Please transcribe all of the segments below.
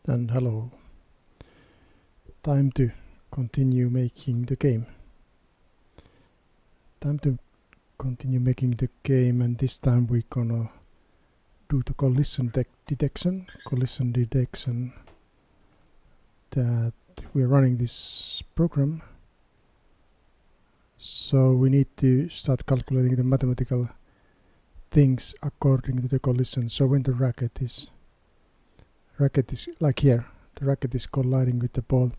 And hello. Time to continue making the game. And this time we're gonna do the collision detection. That we're running this program. So we need to start calculating the mathematical things according to the collision. So when the racket is like here, the racket is colliding with the ball,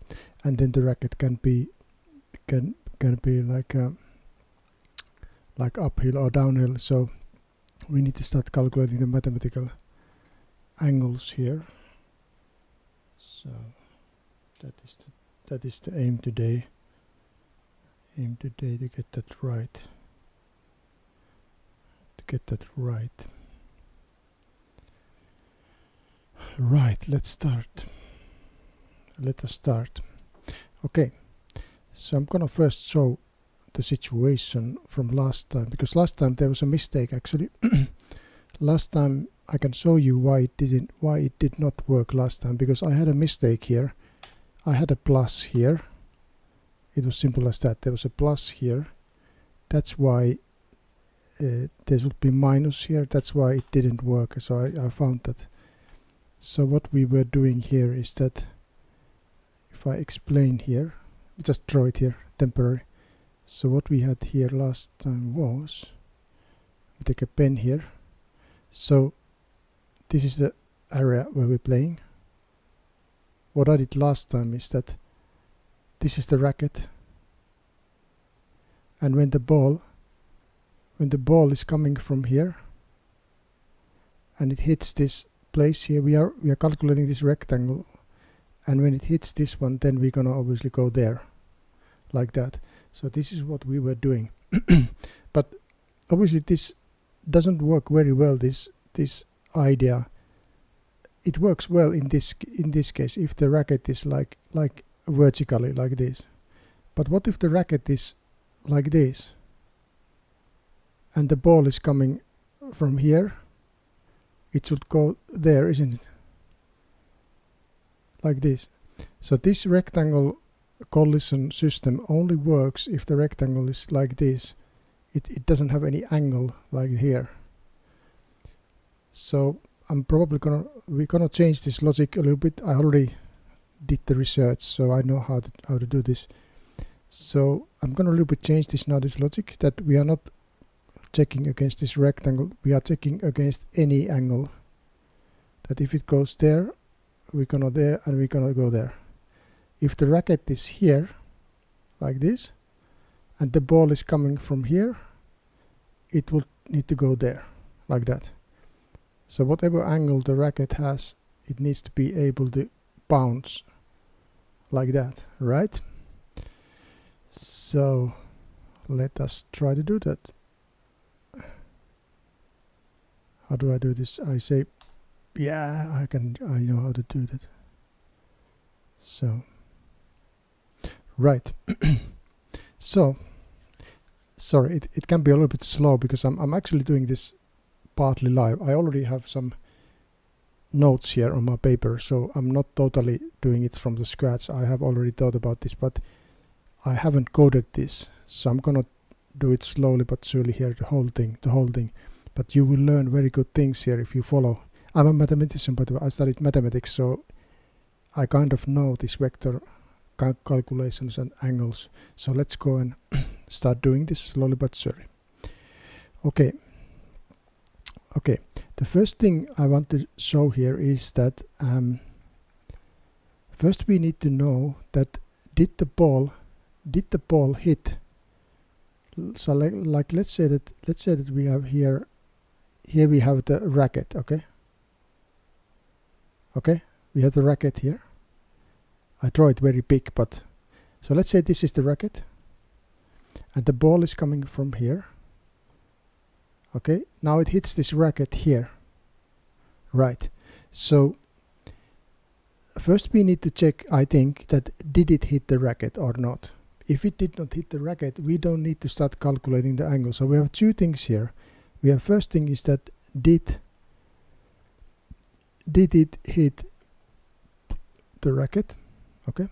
and then the racket can be like uphill or downhill. So we need to start calculating the mathematical angles here. So that is the aim today. To get that right. Right, let us start. Okay, so I'm gonna first show the situation from last time, because last time there was a mistake actually. Last time I can show you why it did not work last time, because I had a mistake here. I had a plus here. It was simple as that. There was a plus here. That's why there should be minus here. That's why it didn't work. So I found that. So what we were doing here is that, if I explain here, we just draw it here, temporary. So what we had here last time was, we take a pen here. So this is the area where we're playing. What I did last time is that this is the racket, and when the ball is coming from here and it hits this place here, we are calculating this rectangle, and when it hits this one, then we're gonna obviously go there like that. So this is what we were doing. But obviously this doesn't work very well, this idea. It works well in this case if the racket is like vertically like this. But what if the racket is like this and the ball is coming from here? It should go there, isn't it? Like this. So this rectangle collision system only works if the rectangle is like this. It doesn't have any angle like here. So we're gonna change this logic a little bit. I already did the research, so I know how to do this. So I'm gonna a little bit change this logic, that we are not checking against this rectangle, we are checking against any angle. That if it goes there, we're gonna there, and we're gonna go there. If the racket is here like this and the ball is coming from here, it will need to go there like that. So whatever angle the racket has, it needs to be able to bounce like that, right? So let us try to do that. How do I do this? I say, yeah, I know how to do that. So, right. So, sorry, it can be a little bit slow because I'm actually doing this partly live. I already have some notes here on my paper, so I'm not totally doing it from the scratch. I have already thought about this, but I haven't coded this, so I'm gonna do it slowly but surely here, the whole thing. But you will learn very good things here if you follow. I'm a mathematician, but I studied mathematics, so I kind of know this vector calculations and angles. So let's go and start doing this slowly but surely. Okay. The first thing I want to show here is that first we need to know that did the ball hit. So like let's say that we have here we have the racket. Okay, we have the racket here. I draw it very big, but so let's say this is the racket and the ball is coming from here. Okay, now it hits this racket here, right? So first we need to check, I think, that did it hit the racket or not. If it did not hit the racket, we don't need to start calculating the angle. So we have two things here. We have first thing is that did it hit the racket. Okay,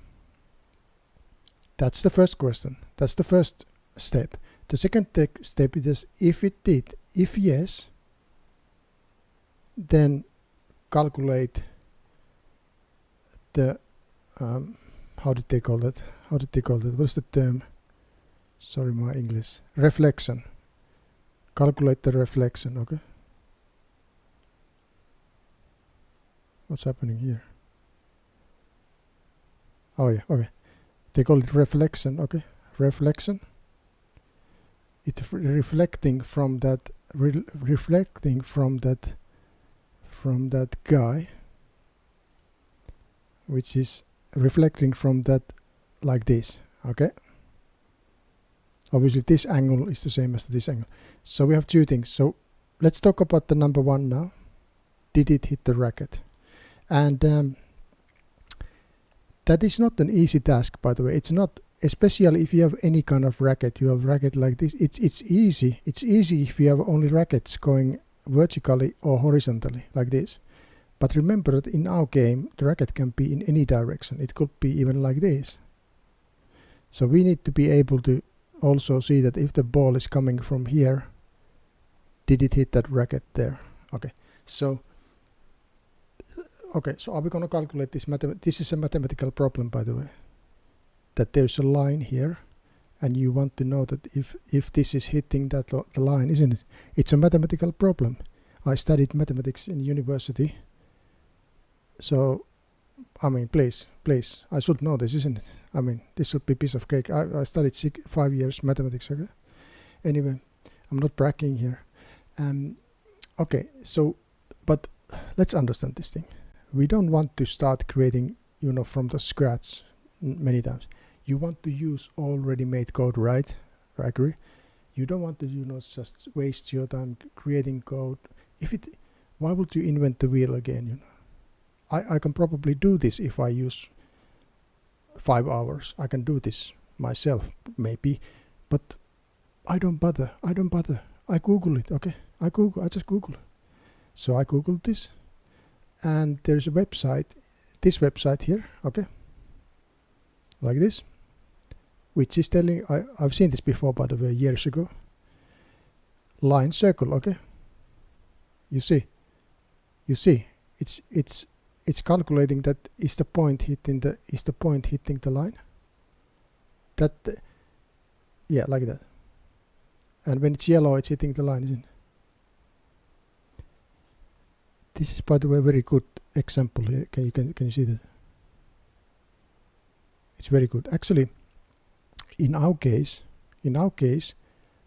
that's the first question. That's the first step. The second step is if it did. If yes, then calculate the how did they call that? What's the term? Sorry, my English. Reflection. Calculate the reflection. Okay. What's happening here? Oh yeah. Okay. They call it reflection. Okay. Reflection. It's reflecting from that. Reflecting from that. From that guy. Which is reflecting from that like this. Okay. Obviously this angle is the same as this angle. So we have two things. So let's talk about the number one now. Did it hit the racket? And that is not an easy task, by the way. It's not, especially if you have any kind of racket. You have racket like this. It's easy. It's easy if you have only rackets going vertically or horizontally like this. But remember that in our game, the racket can be in any direction. It could be even like this. So we need to be able to also see that if the ball is coming from here, did it hit that racket there? Okay. So are we going to calculate this? This is a mathematical problem, by the way. That there's a line here, and you want to know that if this is hitting that the line, isn't it? It's a mathematical problem. I studied mathematics in university. So, I mean, please, I should know this, isn't it? I mean, this should be a piece of cake. I studied 5 years mathematics, okay? Anyway, I'm not bragging here. Okay, so, but let's understand this thing. We don't want to start creating, from the scratch many times. You want to use already made code, right? I agree. You don't want to, just waste your time creating code. Why would you invent the wheel again, I can probably do this if I use 5 hours. I can do this myself, maybe, but I don't bother. I Google it, okay? I just Google it. So I Googled this, and there's a website, this website here, okay? Like this, which is telling, I've seen this before, by the way, years ago. Line circle, okay? You see, it's calculating that is the point hitting the line. That, yeah, like that. And when it's yellow, it's hitting the line, isn't it? This is, by the way, a very good example here. Can you see that? It's very good. Actually, in our case,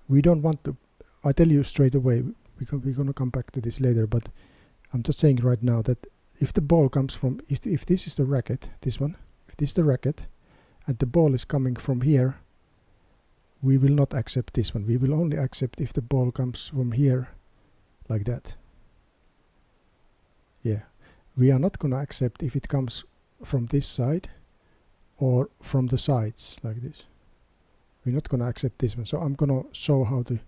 we don't want to. I tell you straight away. We're gonna come back to this later, but I'm just saying right now that if the ball comes from, if this is the racket, this one, if this is the racket, and the ball is coming from here, we will not accept this one. We will only accept if the ball comes from here, like that. Yeah, we are not gonna accept if it comes from this side or from the sides, like this. We're not gonna accept this one. So I'm gonna show how to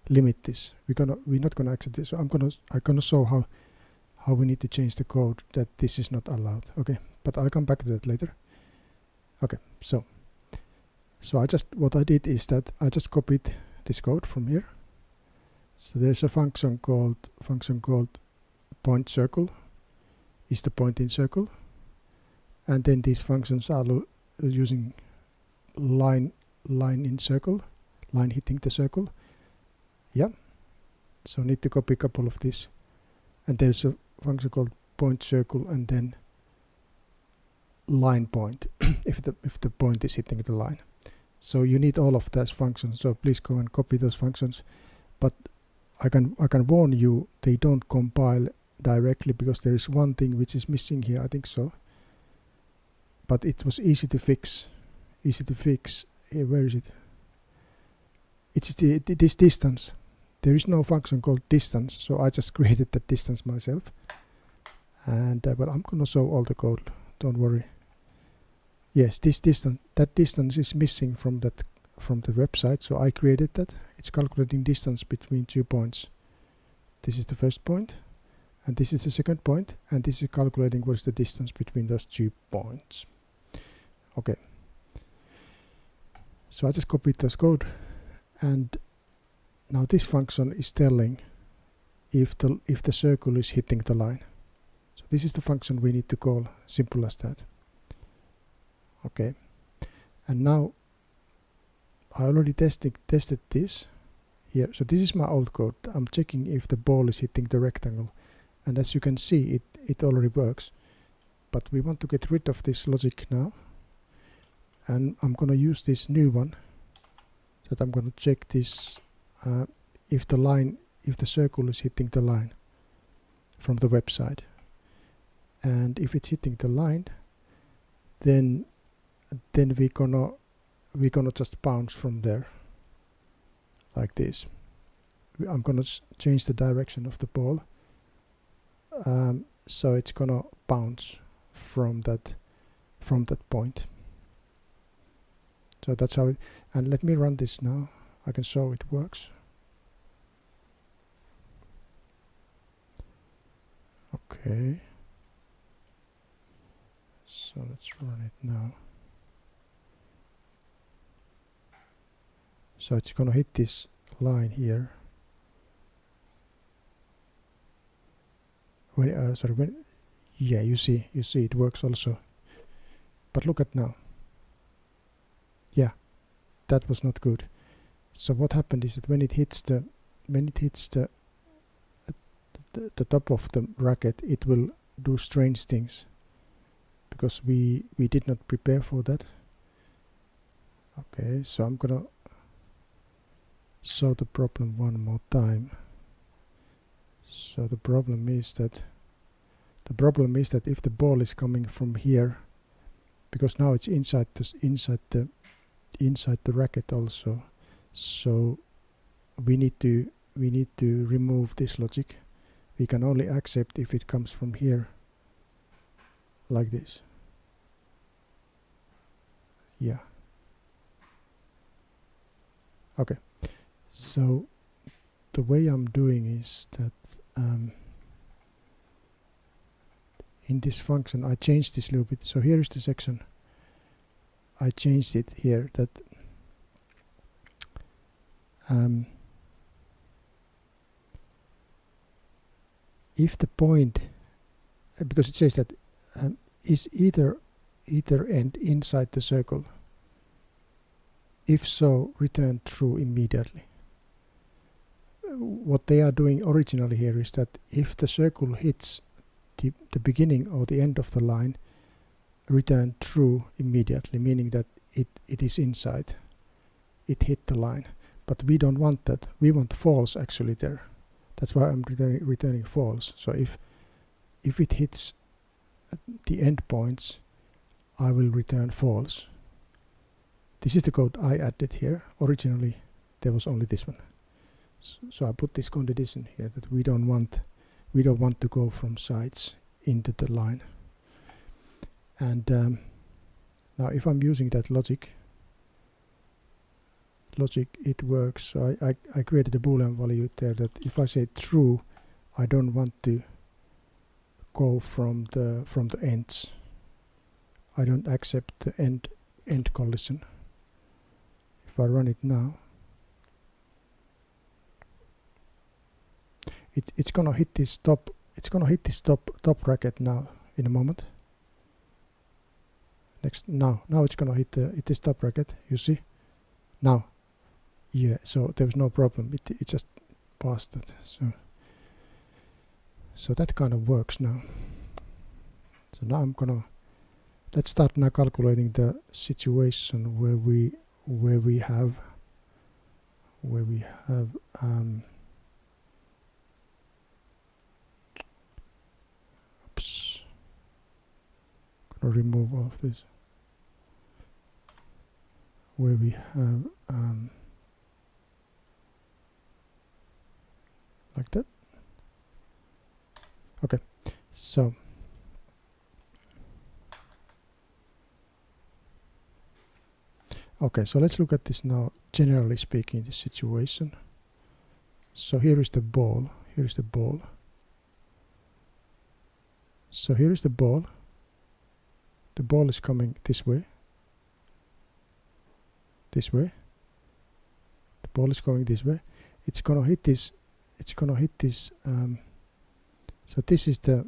limit this. We're not gonna accept this. So I'm gonna show how we need to change the code that this is not allowed. Okay, but I'll come back to that later. Okay, so what I did is that I just copied this code from here. So there's a function called point circle, is the pointing circle, and then these functions are using line in circle, line hitting the circle. Yeah, so need to copy a couple of these, and there's a function called point circle and then line point if the point is hitting the line. So you need all of those functions, so please go and copy those functions. But I can warn you, they don't compile directly because there is one thing which is missing here, I think so. But it was easy to fix. Where is it? It's this distance. There is no function called distance, so I just created that distance myself. And well, I'm gonna show all the code. Don't worry. Yes, this distance. That distance is missing from the website, so I created that. It's calculating distance between 2 points. This is the first point, and this is the second point, and this is calculating what is the distance between those 2 points. Okay, so I just copied this code, and now this function is telling if the circle is hitting the line. So this is the function we need to call, simple as that. Okay, and now I already tested this here. So this is my old code. I'm checking if the ball is hitting the rectangle, and as you can see, it already works. But we want to get rid of this logic now, and I'm gonna use this new one. That I'm gonna check this if the circle is hitting the line from the website, and if it's hitting the line, then we're gonna just bounce from there like this. I'm gonna change the direction of the ball, so it's gonna bounce from that point. So that's how it, and let me run this now. I can show it works. Okay, so let's run it now. So it's gonna hit this line here. Yeah, you see it works also. But look at now. Yeah, that was not good. So what happened is that when it hits the top of the racket, it will do strange things, because we did not prepare for that. Okay, so I'm gonna solve the problem one more time. So the problem is that if the ball is coming from here, because now it's inside the racket also, so we need to remove this logic. We can only accept if it comes from here like this. Yeah. Okay, so the way I'm doing is that in this function I changed this a little bit. So here is the section. I changed it here that if the point, because it says that is either end inside the circle, if so, return true immediately. What they are doing originally here is that if the circle hits the beginning or the end of the line, return true immediately, meaning that it is inside, it hit the line. But we don't want that. We want false actually there. That's why I'm returning false. So if it hits the end points, I will return false. This is the code I added here. Originally there was only this one. So I put this condition here that we don't want to go from sides into the line. And now if I'm using that logic, it works. So I created a boolean value there that if I say true, I don't want to go from the ends. I don't accept the end collision. If I run it now, it's gonna hit this top. It's gonna hit this top racket now in a moment. Now it's gonna hit this top racket. You see now. Yeah, so there was no problem. It just passed it. So that kind of works now. So now let's start now calculating the situation where we have oops, gonna remove all of this, where we have like that. Okay, so let's look at this now, generally speaking, this situation. So here is the ball. So here is the ball. The ball is coming this way. This way. The ball is going this way. It's gonna hit this. It's gonna hit this. So this is the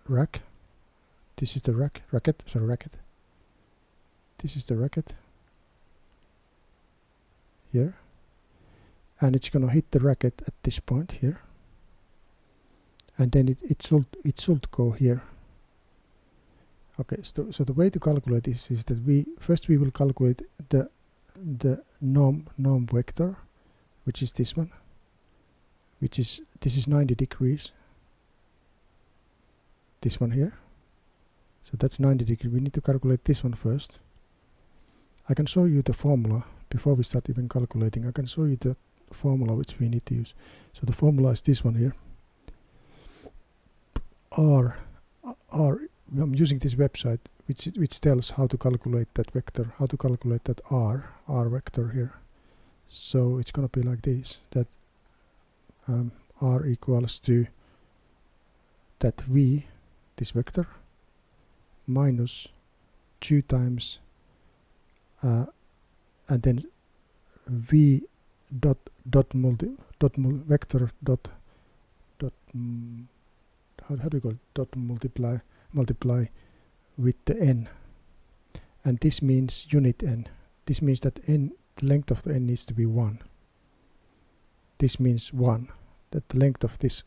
rack. This is the racket. Sorry, racket. This is the racket. Here. And it's gonna hit the racket at this point here. And then it should go here. Okay, so the way to calculate this is that we will calculate the norm vector, which is this one, this is 90 degrees. This one here. So that's 90 degrees. We need to calculate this one first. I can show you the formula before we start even calculating. I can show you the formula which we need to use. So the formula is this one here. I'm using this website which tells how to calculate that vector, how to calculate that R vector here. So it's gonna be like this, that R equals to that V, this vector, minus 2 times and then V vector how do you call it? Dot multiply with the n, and this means unit n. This means that n, the length of the n needs to be 1. This means 1, that the length of this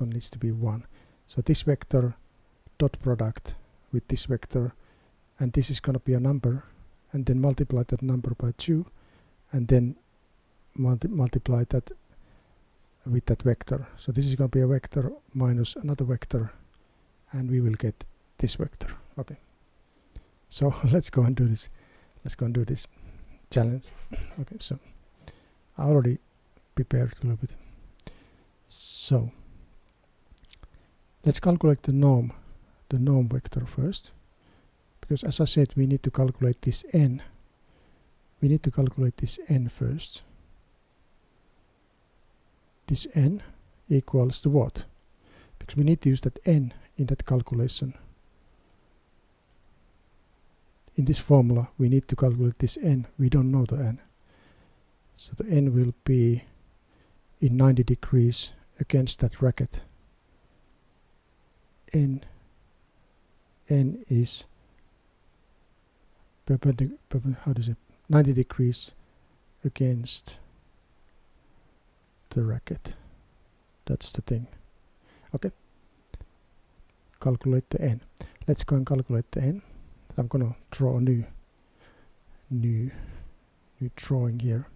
one needs to be 1. So this vector dot product with this vector, and this is going to be a number, and then multiply that number by 2, and then multiply that with that vector. So this is going to be a vector minus another vector, and we will get this vector. Okay, so let's go and do this. Let's go and do this challenge. Okay, so I already prepared a little bit. So let's calculate the norm vector first, because as I said, we need to calculate this n. We need to calculate this n first. This n equals to what? Because we need to use that n in that calculation. In this formula, we need to calculate this n. We don't know the n. So the n will be in 90 degrees against that racket. N is how does it? 90 degrees against the racket. That's the thing. Okay. Calculate the n. Let's go and calculate the n. I'm gonna draw a new drawing here.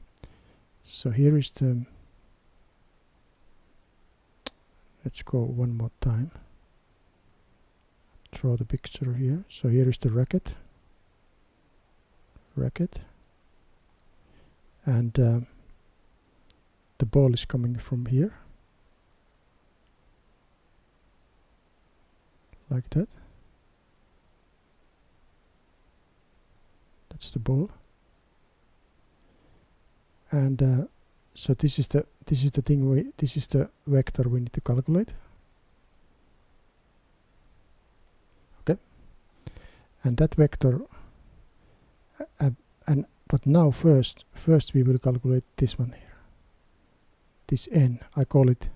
So here is the. Let's go one more time. Draw the picture here. So here is the racket. And the ball is coming from here, like that. That's the ball. And so this is the thing. This is the vector we need to calculate. Okay, and that vector. But now first we will calculate this one here. This n, I call it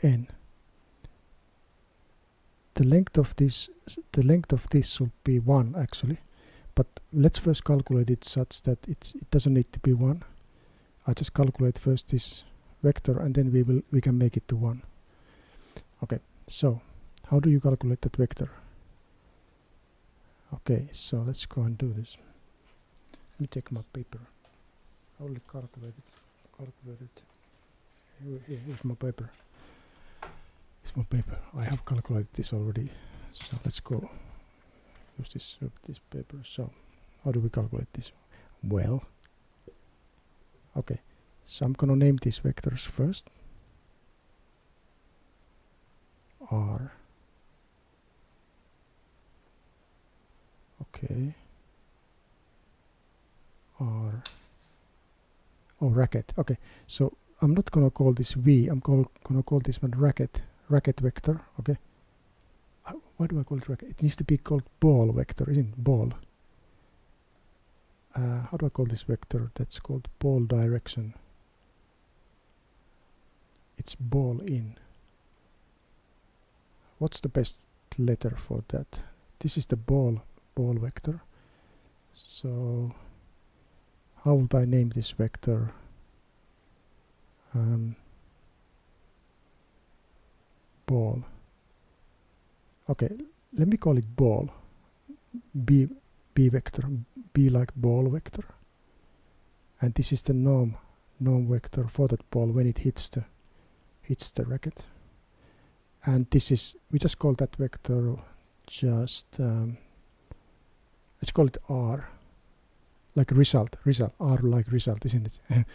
n. The length of this should be 1 actually, but let's first calculate it such that it doesn't need to be 1. I just calculate first this vector, and then we can make it to 1. Okay, so how do you calculate that vector? Okay, so let's go and do this. Let me take my paper. I only calculated. Here's my paper. Here's my paper. I have calculated this already. So let's go use this paper. So how do we calculate this? Well, okay. So I'm gonna name these vectors first. R. Okay. R. Oh, racket. Okay. So I'm not gonna call this V. I'm gonna call this one racket. Racket vector. Okay. Why do I call it racket? It needs to be called ball vector, isn't it? Ball. How do I call this vector? That's called ball direction. It's ball in. What's the best letter for that? This is the ball vector. So how would I name this vector? Ball. Okay, let me call it ball. B vector. B like ball vector. And this is the norm vector for that ball when it hits the racket. And this is, we just call that vector just let's call it R, like result, R like result, isn't it?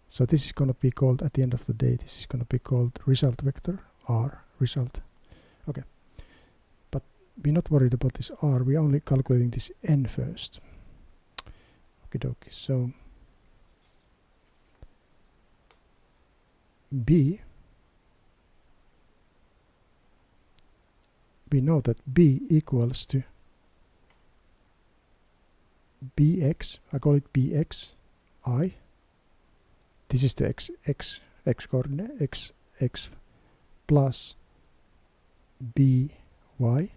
So this is gonna be called, at the end of the day, this is gonna be called result vector, R, result. Okay, but we're not worried about this R, we're only calculating this N first. Okie dokie, so B, we know that B equals to bx, I call it bx, I. This is the x coordinate, x plus by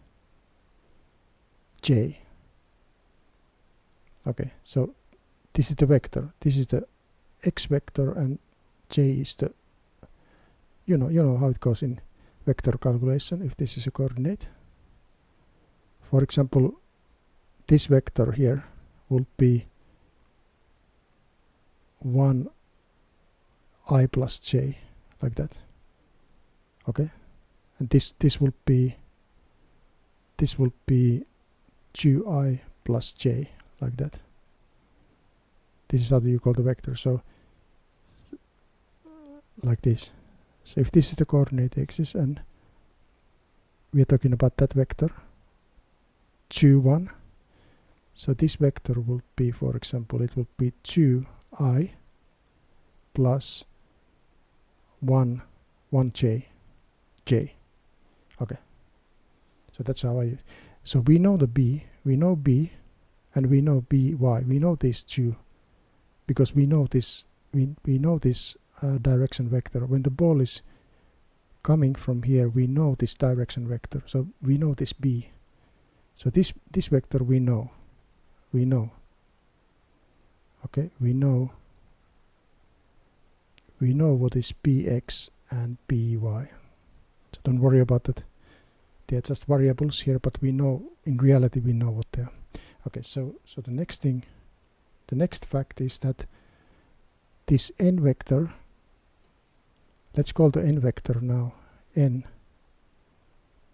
j. Okay, so this is the vector. This is the x vector, and j is the, you know how it goes in vector calculation if this is a coordinate. For example, this vector here will be 1 I plus j, like that. Okay, and this will be 2i plus j, like that. This is how you call the vector. So like this. So if this is the coordinate axis, and we are talking about that vector 2, 1, so this vector will be, for example, it will be 2i plus 1 j. Okay, so that's how I use. So we know the b, we know b, and we know by. We know these two because we know this. We know this direction vector. When the ball is coming from here, we know this direction vector. So we know this b. So this vector we know. Okay, we know what is bx and by. So don't worry about that. They are just variables here, but we know, in reality, we know what they are. Okay, so the next thing, the next fact is that this n vector, let's call the n vector now n,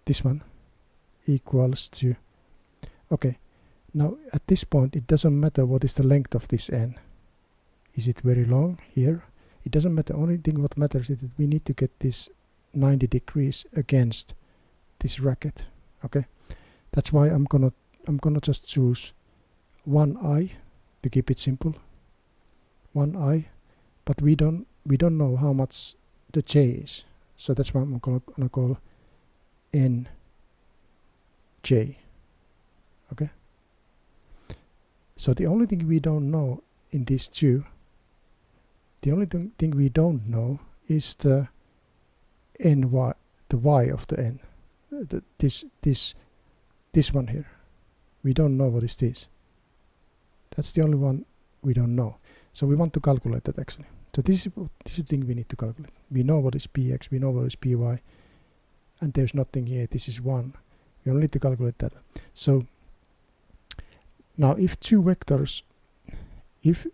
this one, equals to, okay, now at this point it doesn't matter what is the length of this n. Is it very long here? It doesn't matter. Only thing what matters is that we need to get this 90 degrees against this racket. Okay, that's why I'm gonna just choose 1i to keep it simple. 1i, but we don't know how much the j is, so that's why I'm gonna call nj. Okay, so the only thing we don't know in these two, the only thing we don't know is the ny, the y of the n. This one here, we don't know what is this. That's the only one we don't know. So we want to calculate that actually. So this is the thing we need to calculate. We know what is px, we know what is py, and there's nothing here. This is 1. We only need to calculate that. So now if two vectors, if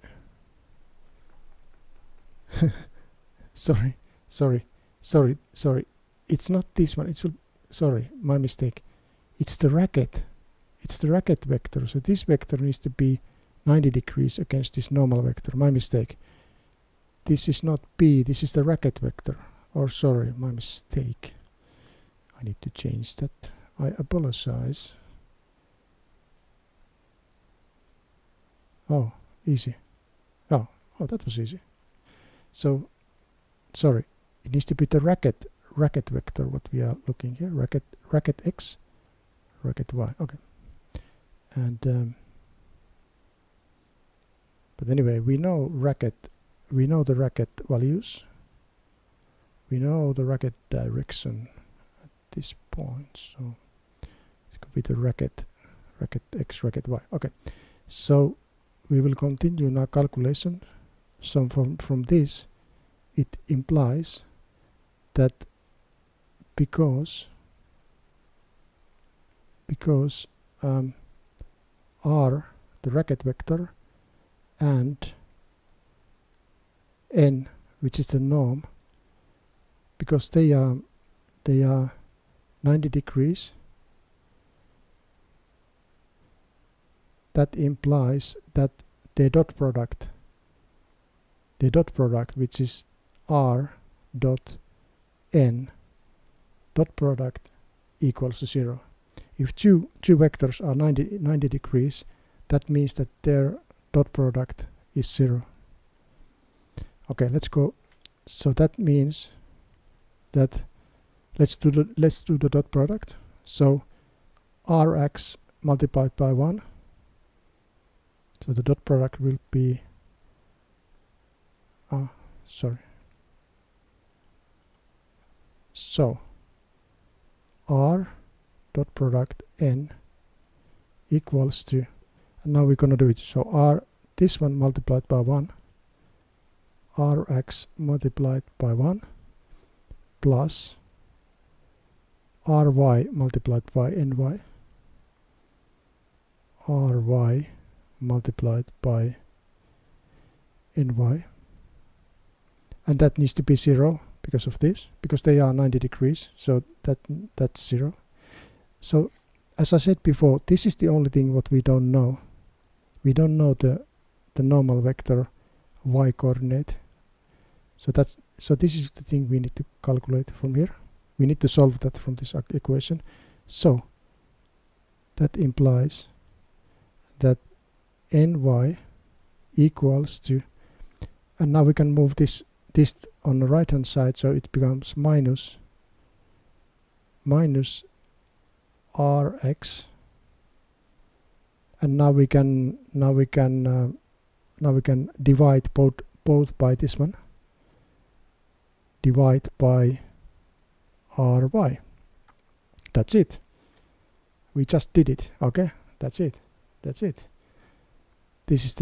sorry, it's not this one. It's sorry, my mistake. It's the racket. It's the racket vector. So this vector needs to be 90 degrees against this normal vector. My mistake. This is not p. This is the racket vector. Or sorry, my mistake. I need to change that. I apologize. Oh, easy. Oh, that was easy. So, sorry. It needs to be the racket Racket vector what we are looking here. Racket x, Racket y. Okay. And but anyway, we know Racket. We know the Racket values. We know the Racket direction at this point. So it could be the Racket x, Racket y. Okay. So we will continue now calculation. So from this, it implies that because R, the Racket vector, and n, which is the norm, because they are 90 degrees, that implies that the dot product, which is R dot n dot product equals to 0. If two vectors are 90 degrees, that means that their dot product is 0. Okay, let's go. So that means that let's do the dot product. So Rx multiplied by 1. So the dot product will be so R dot product n equals to, and now we're gonna do it. So R, this one multiplied by 1, Rx multiplied by 1 plus Ry multiplied by ny, Ry multiplied by ny, and that needs to be 0 because of this, because they are 90 degrees, so that's 0. So as I said before, this is the only thing what we don't know. We don't know the normal vector y coordinate. So this is the thing we need to calculate from here. We need to solve that from this equation. So that implies that ny equals to, and now we can move this on the right hand side, so it becomes minus Rx, and now we can divide both by this one, divide by Ry. That's it. We just did it. Okay, that's it. This is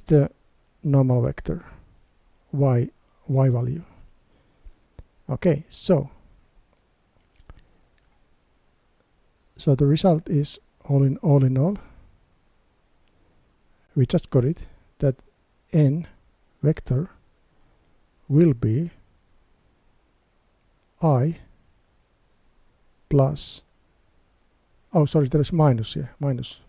the normal vector y value. Okay, so the result is all in all, we just got it, that n vector will be I plus, oh sorry, there is minus here, minus,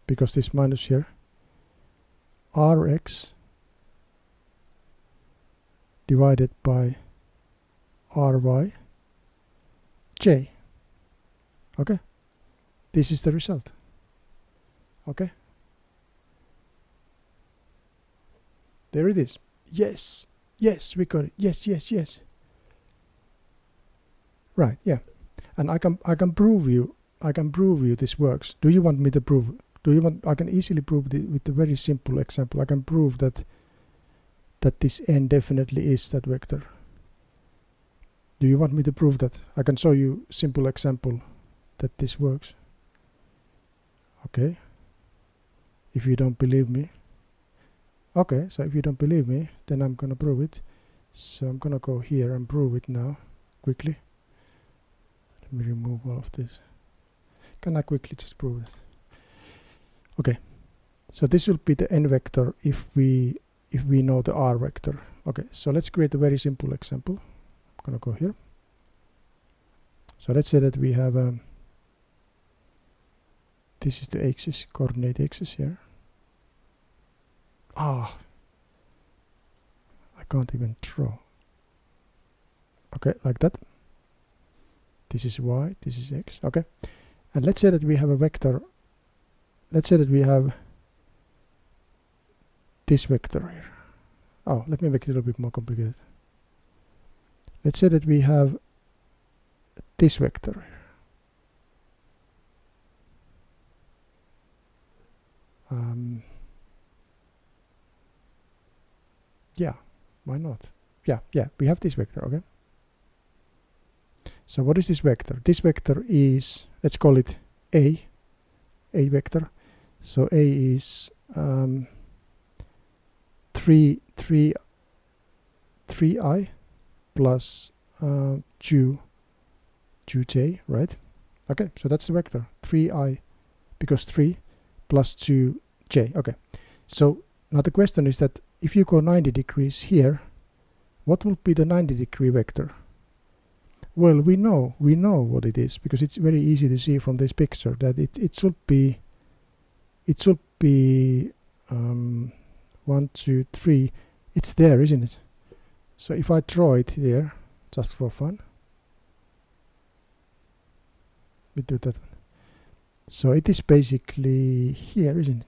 because this minus here, Rx divided by Ry j. Okay, this is the result. Okay, there it is. Yes, we got it. Yes. Right, yeah, and I can prove you this works. Do you want me to prove? I can easily prove it with a very simple example. I can prove that this n definitely is that vector. Do you want me to prove that? I can show you simple example that this works. Okay. If you don't believe me. Okay, so if you don't believe me, then I'm gonna prove it. So I'm gonna go here and prove it now, quickly. Let me remove all of this. Can I quickly just prove it? Okay, so this will be the n vector if we know the r vector. Okay, so let's create a very simple example. I'm gonna go here. So let's say that we have this is the axis, coordinate axis here. I can't even draw. Okay, like that. This is y, this is x. Okay, and let's say that we have a vector let's say that we have this vector here. Oh, let me make it a little bit more complicated. Let's say that we have this vector here. Yeah, why not? Yeah, we have this vector, okay? So what is this vector? This vector is, let's call it A vector. So A is 3i plus 2j, right? Okay, so that's the vector, 3i, because 3 plus 2j. Okay, so now the question is that if you go 90 degrees here, what will be the 90-degree vector? Well, we know what it is, because it's very easy to see from this picture that it should be 1, 2, 3. It's there, isn't it? So if I draw it here just for fun, we do that one. So it is basically here, isn't it?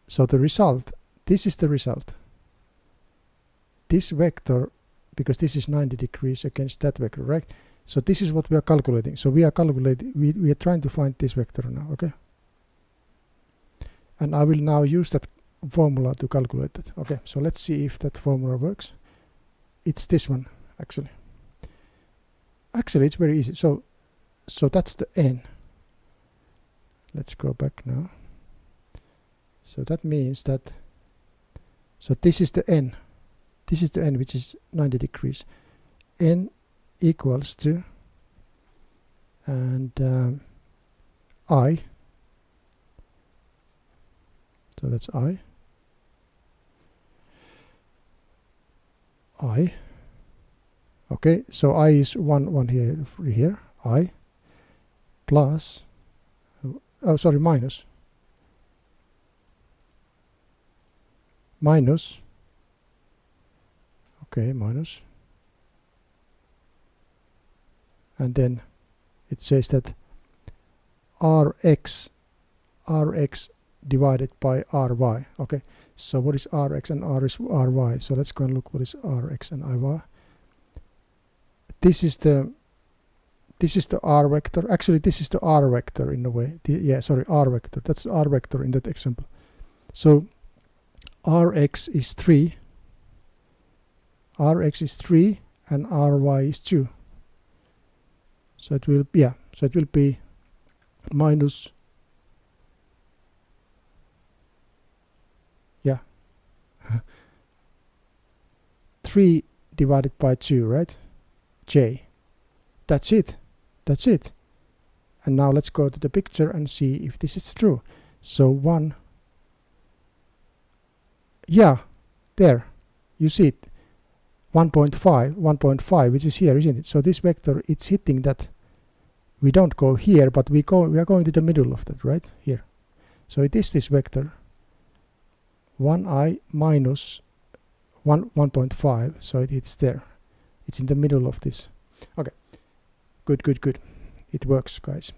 So the result, this is the result. This vector, because this is 90 degrees against that vector, right? So this is what we are calculating. So we are calculating, we are trying to find this vector now, okay? And I will now use that formula to calculate it. Okay, so let's see if that formula works. It's this one, actually. Actually, it's very easy. So that's the n. Let's go back now. So that means that, so this is the n. This is the n, which is 90 degrees. N equals to, and I. So that's I. Okay, so I is 1 here, I, plus, oh sorry, minus, okay, minus, and then it says that Rx divided by Ry. Okay, so what is Rx and Ry? So let's go and look what is Rx and Ry. This is the R vector. Actually, this is the R vector in a way. R vector. That's the R vector in that example. So Rx is 3. Rx is 3 and Ry is 2. So it will be minus 3 divided by 2, right? J. That's it. And now let's go to the picture and see if this is true. So 1, yeah, there, you see it, 1.5, which is here, isn't it? So this vector, it's hitting that. We don't go here, but we are going to the middle of that, right? Here. So it is this vector, 1i minus 1.5, so it's there. It's in the middle of this. Okay, good. It works, guys.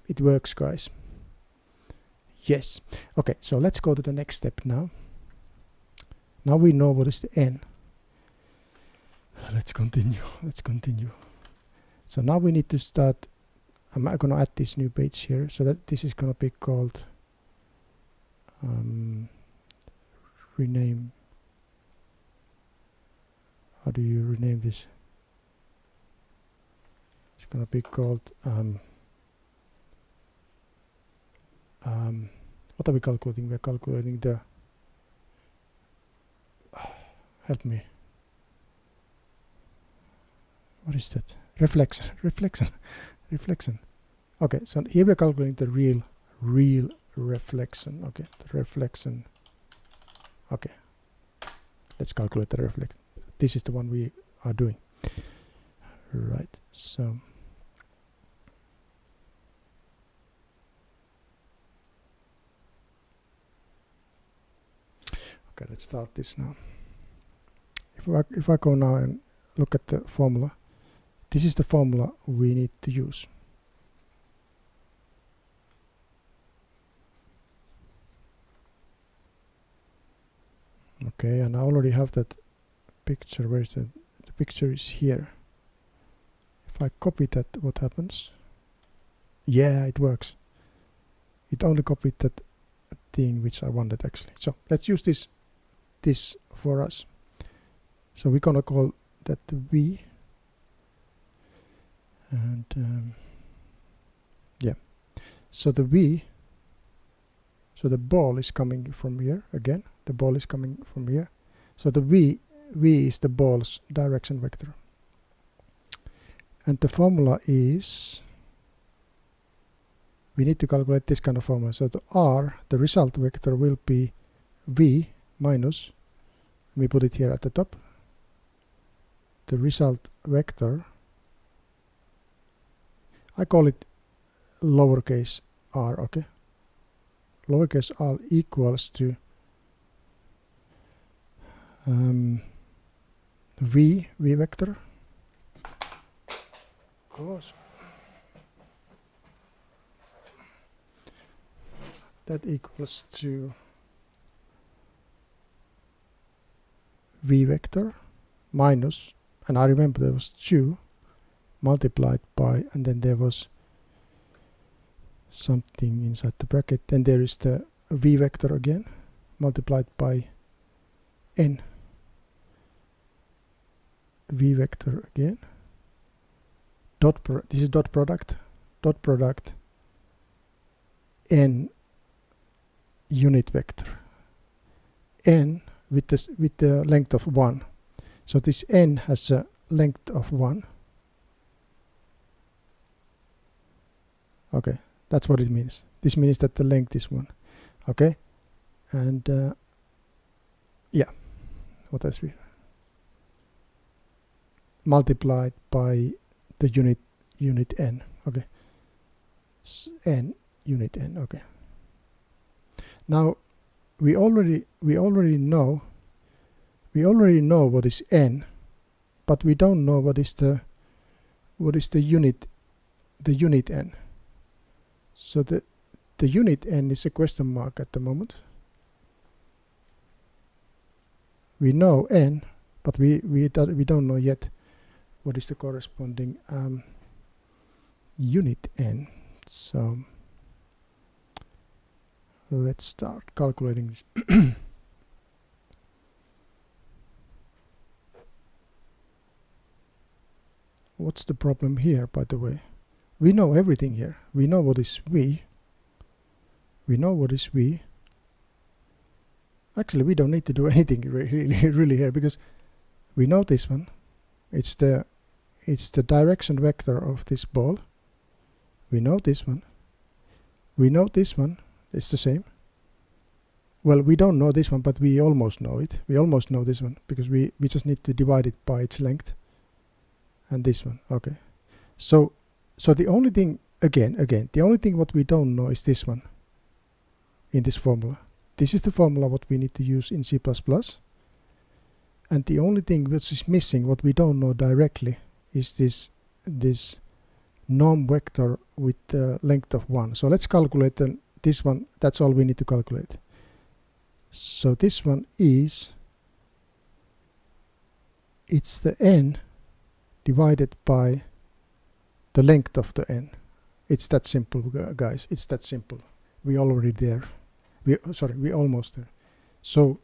Yes. Okay, so let's go to the next step now. Now we know what is the n. Let's continue. So now we need to start. I'm going to add this new page here, so that this is going to be called rename. How do you rename this? It's going to be called what are we calculating? We're calculating the help me. What is that? Reflection. Okay, so here we're calculating the real reflection. Okay, the reflection. Okay, let's calculate the reflection. This is the one we are doing. Right, so okay, let's start this now. If I go now and look at the formula, this is the formula we need to use. Okay, and I already have that picture. Where is the picture is here. If I copy that, what happens? Yeah, it works. It only copied that thing which I wanted actually. So let's use this for us. So we're gonna call that V, and yeah. So the V. So the ball is coming from here again. The ball is coming from here. So the V is the ball's direction vector. And the formula is, we need to calculate this kind of formula. So the R, the result vector, will be V minus, we put it here at the top, the result vector, I call it lowercase r, okay? Lowercase r equals to V vector. That equals to V vector minus, and I remember there was 2 multiplied by, and then there was something inside the bracket, then there is the V vector again multiplied by N. V vector again. This is dot product N unit vector. N with the length of 1. So this N has a length of 1. Okay, that's what it means. This means that the length is 1. Okay, and yeah, what else we have? Multiplied by the unit N. Okay, N unit N. Okay. Now we already know what is N, but we don't know what is the unit N. So the unit N is a question mark at the moment. We know N, but we don't know yet what is the corresponding unit N. So let's start calculating this. What's the problem here, by the way? We know everything here. We know what is V. We know what is V. Actually, we don't need to do anything really here, because we know this one. It's the direction vector of this ball. We know this one. We know this one. It's the same. Well, we don't know this one, but we almost know it. We almost know this one, because we just need to divide it by its length. And this one. Okay. So the only thing, again, the only thing what we don't know is this one in this formula. This is the formula what we need to use in C++. And the only thing which is missing, what we don't know directly, is this norm vector with the length of 1. So let's calculate this one. That's all we need to calculate. So this one is, it's the N divided by the length of the N. It's that simple, guys. It's that simple. We're already there. We're almost there. So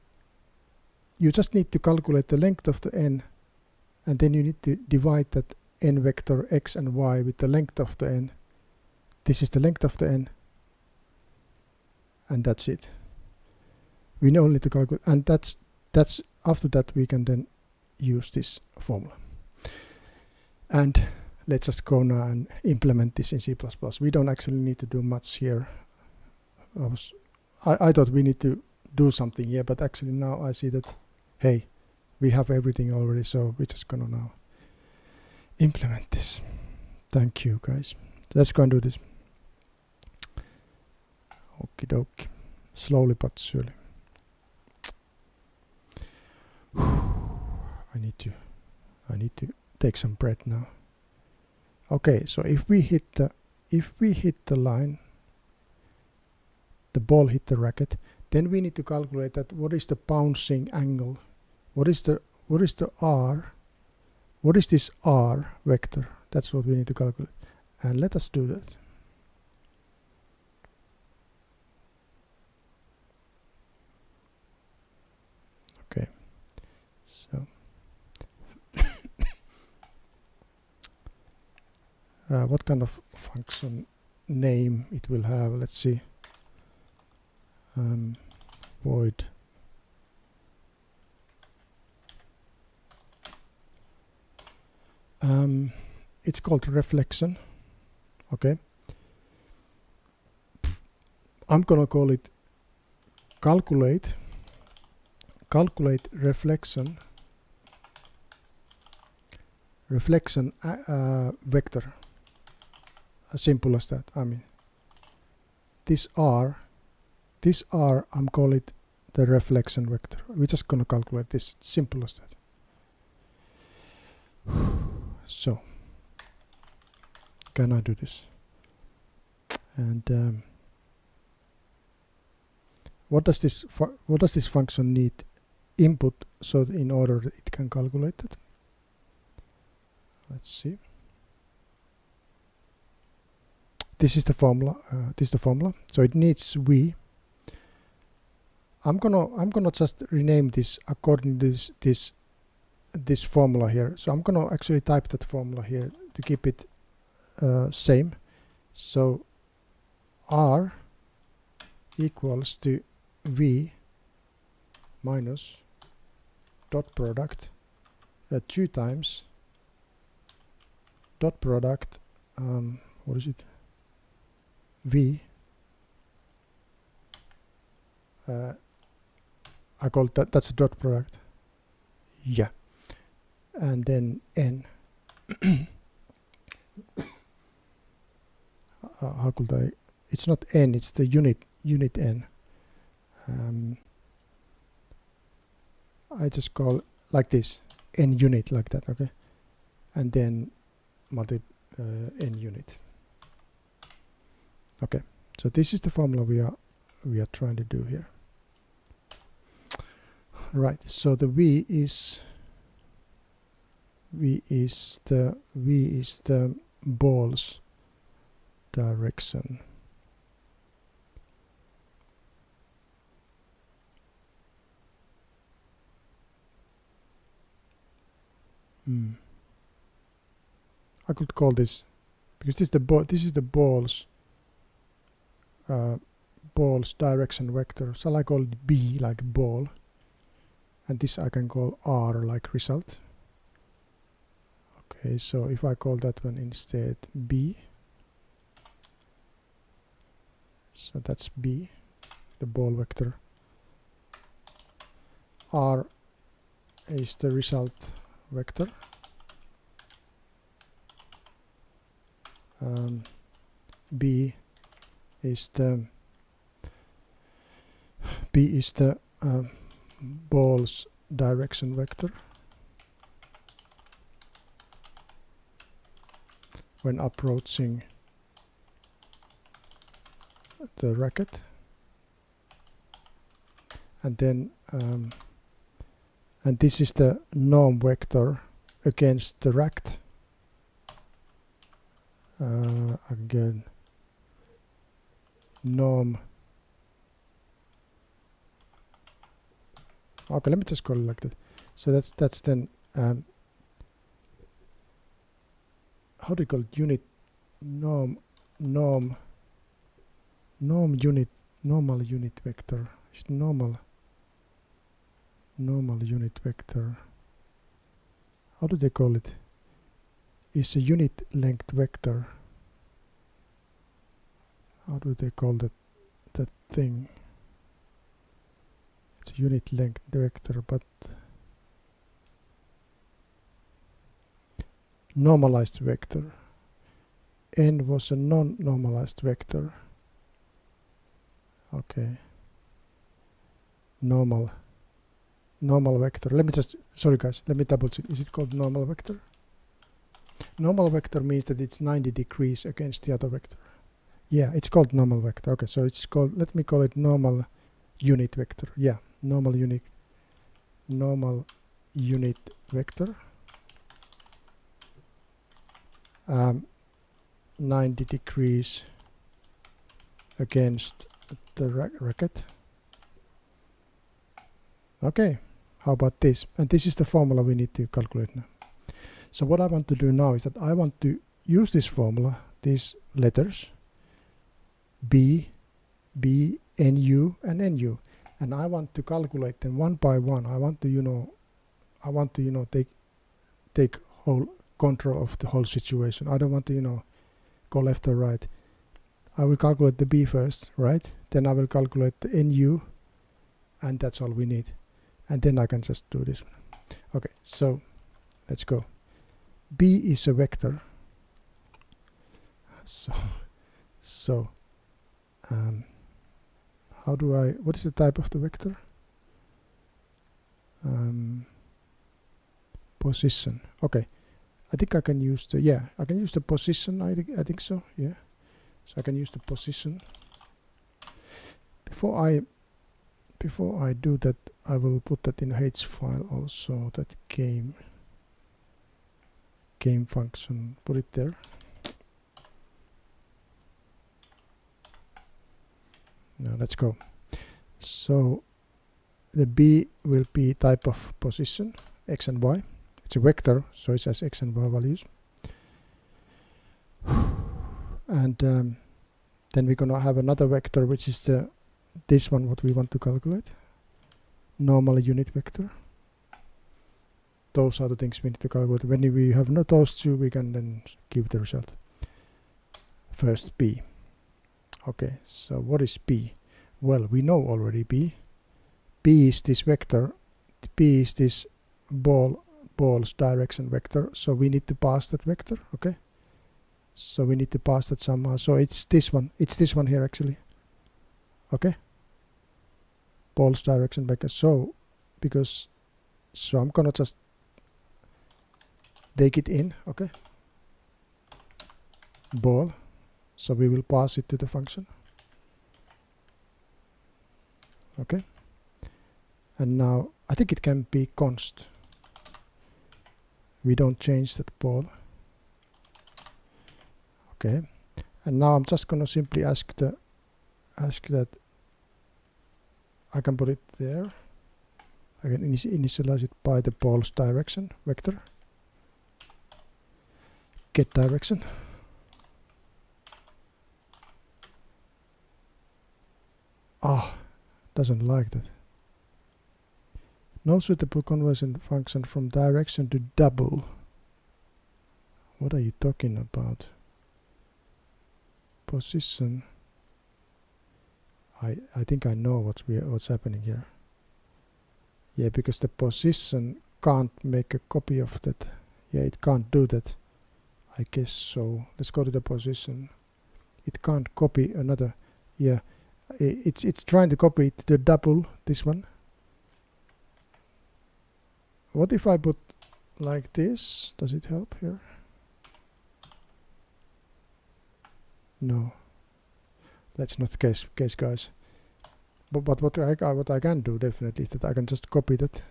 you just need to calculate the length of the N, and then you need to divide that N vector X and Y with the length of the N. This is the length of the N, and that's it. We only need to calculate, and that's after that we can then use this formula. And let's just go now and implement this in C++. We don't actually need to do much here. I thought we need to do something here, but actually now I see that, hey, we have everything already, so we're just gonna now implement this. Thank you, guys. Let's go and do this. Okie dokie. Slowly but surely. I need to take some breath now. Okay, so if we hit the line, the ball hit the racket, Then we need to calculate that what is the bouncing angle, what is the r, what is this r vector. That's what we need to calculate, and let us do that. Okay, so what kind of function name it will have? Let's see. Void it's called reflection. Okay, I'm gonna call it calculate reflection vector. As simple as that. I mean, this r, I'm calling it the reflection vector. We're just gonna calculate this. Simple as that. So, can I do this? And what does this function need input so that in order that it can calculate it? Let's see. This is the formula. So it needs v. I'm gonna just rename this according to this formula here. So I'm gonna actually type that formula here to keep it same. So r equals to v minus dot product 2 times dot product what is it? V. I call that's a dot product. Yeah. And then n. How could I? It's not n. It's the unit n. I just call like this, n unit like that. Okay. And then n unit. Okay. So this is the formula we are trying to do here. Right. So the v is the ball's direction. I could call this, because this is the ball's direction vector. So I call it b like ball, and this I can call r like result. Okay, so if I call that one instead b, so that's b, the ball vector. R is the result vector. B is the ball's direction vector when approaching the racket, and then and this is the norm vector against the racket. Again, norm. Okay, let me just call it like that. So that's then how do you call it? Unit normal unit vector. It's normal unit vector. How do they call it? Is a unit length vector. How do they call that thing? It's a unit length vector, but normalized vector. N was a non-normalized vector. Okay. Normal vector. Let me just, sorry guys, let me double check. Is it called normal vector? Normal vector means that it's 90 degrees against the other vector. Yeah, it's called normal vector. Okay, so it's called, let me call it normal unit vector. Yeah, normal unit vector. 90 degrees against the racket. Okay, how about this? And this is the formula we need to calculate now. So what I want to do now is that I want to use this formula, these letters B, NU and NU, and I want to calculate them one by one. I want to take whole control of the whole situation. I don't want to go left or right. I will calculate the B first, right? Then I will calculate the NU, and that's all we need. And then I can just do this one. Okay, so let's go. B is a vector. So how do I, what is the type of the vector? Position. Okay, I think I can use the, yeah, I can use the position. I think so. Yeah, so I can use the position. Before I do that, I will put that in H file also. That game function. Put it there. Now let's go. So the B will be type of position, X and Y. It's a vector, so it has X and Y values. And then we're gonna have another vector, which is this one, what we want to calculate. Normal unit vector. Those are the things we need to calculate. When we have not those two, we can then give the result. First B. Okay, so what is B? Well, we know already B. B is this vector. B is this ball's direction vector. So we need to pass that vector. Okay. So we need to pass that somehow. So it's this one. It's this one here actually. Okay. Ball's direction vector. So I'm gonna just take it in. Okay. Ball. So we will pass it to the function. Okay. And now I think it can be const. We don't change that ball. Okay. And now I'm just gonna simply ask that I can put it there. I can initialize it by the ball's direction vector. Get direction. Ah, doesn't like that. No suitable conversion function from direction to double. What are you talking about? Position. I think I know what's happening here. Yeah, because the position can't make a copy of that. Yeah, it can't do that. I guess so. Let's go to the position. It can't copy another. Yeah. It's trying to copy the double, this one. What if I put like this? Does it help here? No. Let's not guess guys. But what I can do definitely is that I can just copy that.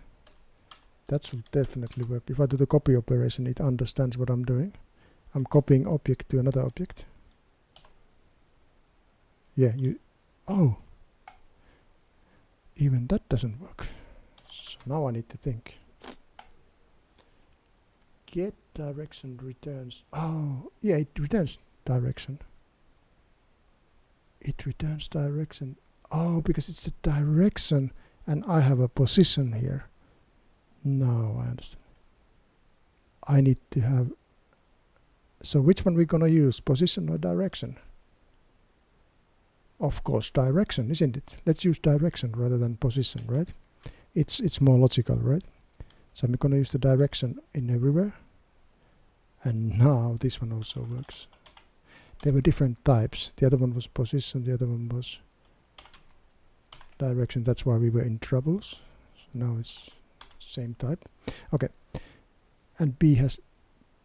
That will definitely work. If I do the copy operation, it understands what I'm doing. I'm copying object to another object. Yeah, oh, even that doesn't work. So now I need to think. Get direction returns. Oh, yeah, it returns direction. It returns direction. Oh, because it's a direction and I have a position here. Now I understand. I need to have. So which one we're gonna use, position or direction? Of course, direction, isn't it? Let's use direction rather than position, right? It's more logical, right? So I'm gonna use the direction in everywhere. And now this one also works. There were different types. The other one was position, the other one was direction. That's why we were in troubles. So now it's same type. Okay. And B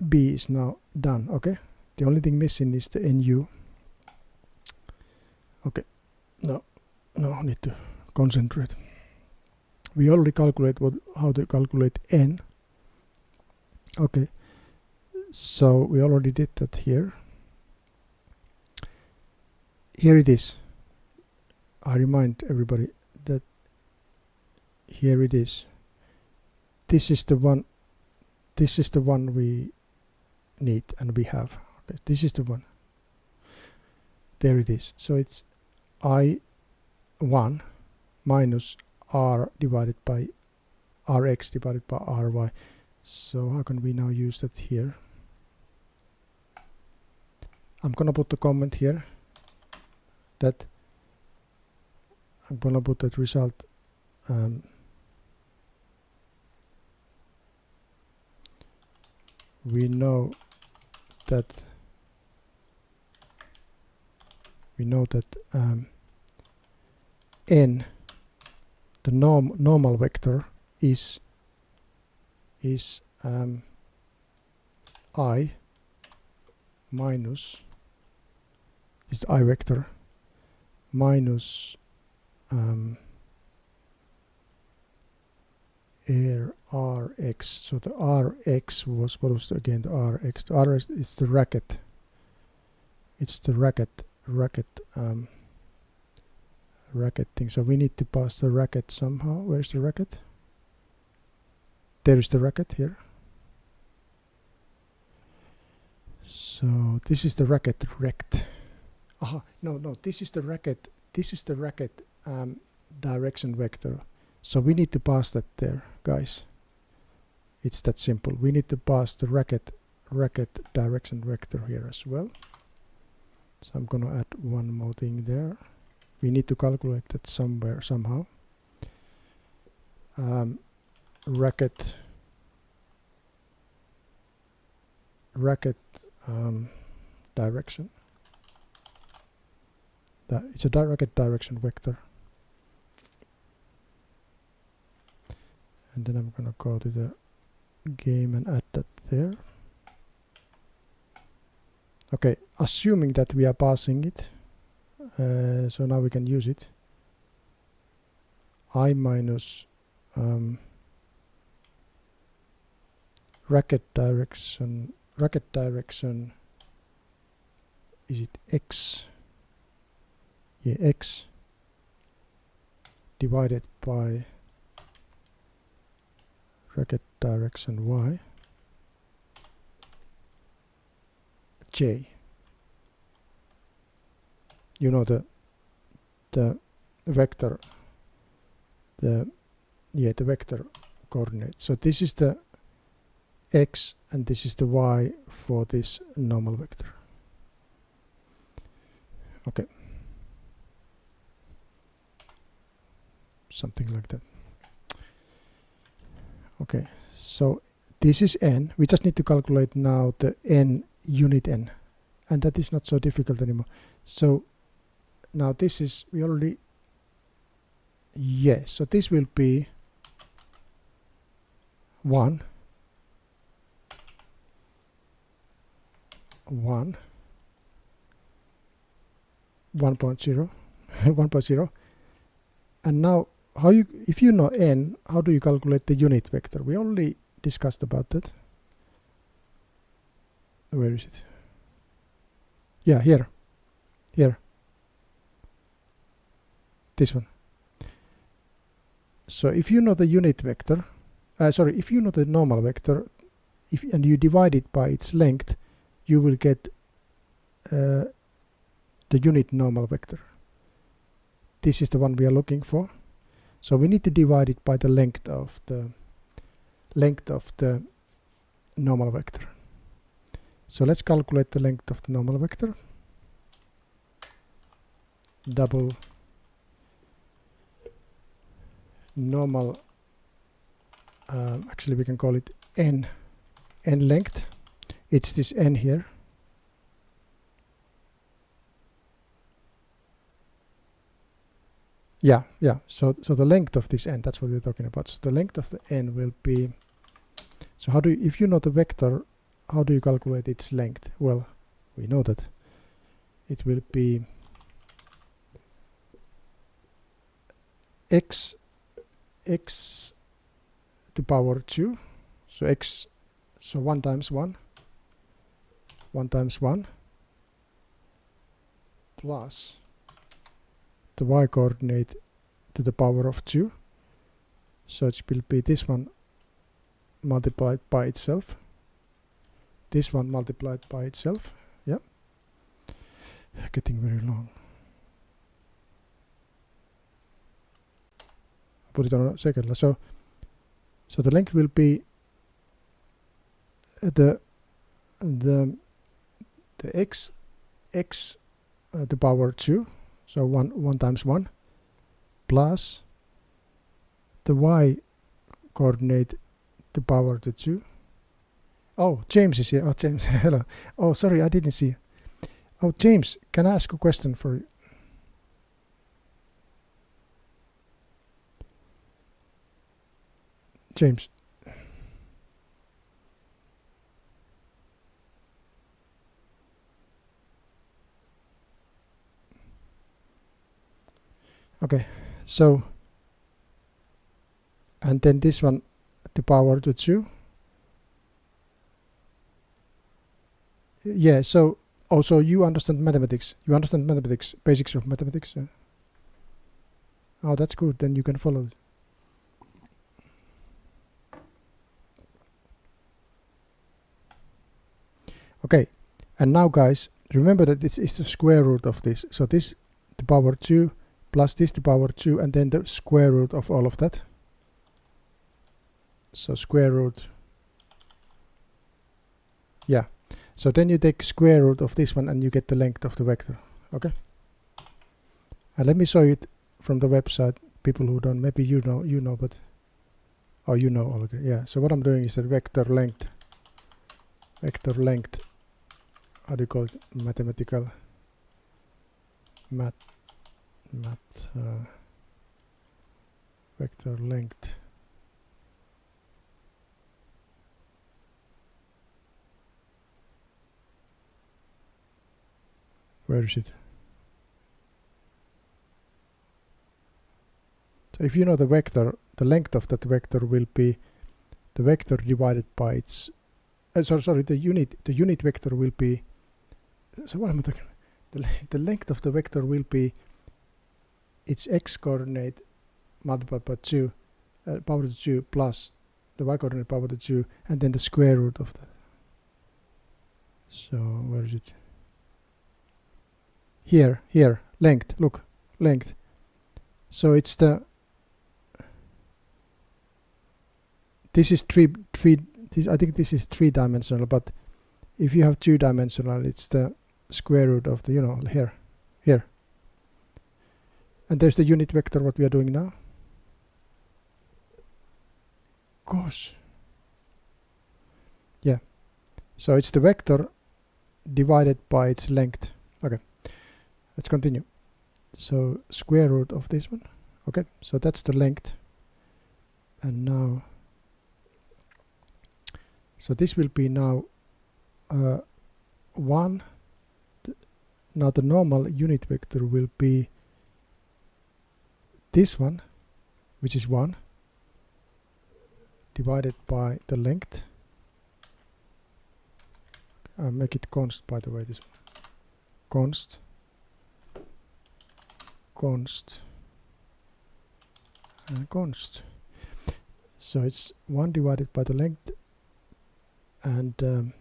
is now done. Okay. The only thing missing is the NU. Okay. No, I need to concentrate. We already calculate how to calculate n. Okay, so we already did that here. Here it is. I remind everybody that here it is. This is the one. This is the one we need and we have. Okay, this is the one. There it is. So it's I1 minus R divided by Rx divided by Ry. So how can we now use that here? I'm gonna put the comment here that I'm gonna put that result we know that n, the normal vector, is I minus is the I vector minus Rx. So the Rx was, what was again the Rx? The Rx is the Racket. It's the Racket thing. So we need to pass the Racket somehow. Where's the Racket? There is the Racket here. So this is the Racket rect. Aha, no, this is the Racket. This is the Racket direction vector. So we need to pass that there, guys. It's that simple. We need to pass the Racket direction vector here as well. So I'm gonna add one more thing there. We need to calculate that somewhere, somehow. Racket direction. It's a Racket direction vector. And then I'm gonna go to the game and add that there. Okay, assuming that we are passing it, so now we can use it. I minus Racket direction, is it x? Yeah, x divided by Racket direction y, j. You know the vector, the vector coordinate. So this is the x and this is the y for this normal vector. Okay, something like that. Okay, so this is n. We just need to calculate now the n, unit n, and that is not so difficult anymore. So now this is, we already, yes, so this will be 1 1.0 1.0, and now how you, if you know n, how do you calculate the unit vector? We already discussed about that. Where is it? Yeah, here. This one. So if you know the unit vector, if you know the normal vector, and you divide it by its length, you will get the unit normal vector. This is the one we are looking for. So we need to divide it by the length of the normal vector. So let's calculate the length of the normal vector. Double normal, actually we can call it n length. It's this n here. Yeah. So the length of this n, that's what we're talking about. So the length of the n will be, so how do you, if you know the vector, how do you calculate its length? Well, we know that it will be x to power 2, so x, so 1 times 1 times 1 plus the y coordinate to the power of 2, so it will be this one multiplied by itself, this one multiplied by itself. Yeah, getting very long. Put it on a second. So the length will be the x to power 2, so 1 times 1 plus the y coordinate to power to 2. Oh, James is here. Oh, James, hello. Oh, sorry, I didn't see. Oh, James, can I ask a question for you? James. Okay, so, and then this one to power to 2. Yeah, so also you understand mathematics. You understand mathematics, basics of mathematics. Oh, that's good. Then you can follow it. Okay, and now guys, remember that this is the square root of this. So this to power 2 plus this to power 2, and then the square root of all of that. So square root. Yeah. So then you take square root of this one and you get the length of the vector. Okay. And let me show you it from the website. People who don't, maybe you know, but oh, you know already. Yeah. So what I'm doing is that vector length. How do you call it? Mathematical. Vector length. Where is it? So if you know the vector, the length of that vector will be the vector divided by its the unit vector will be, so what am I talking about? The length of the vector will be its x coordinate multiplied by 2 power to 2 plus the y coordinate power to 2, and then the square root of that. So where is it? Here, length, look, length. So it's the, this is I think this is 3-dimensional, but if you have 2-dimensional, it's the square root of the, you know, here. And there's the unit vector, what we are doing now. Gosh. Yeah. So it's the vector divided by its length. Okay. Let's continue. So square root of this one. Okay. So that's the length. And now, so this will be now 1. Now the normal unit vector will be this one, which is 1, divided by the length. I'll make it const, by the way, this one. Const and const. So it's 1 divided by the length, and the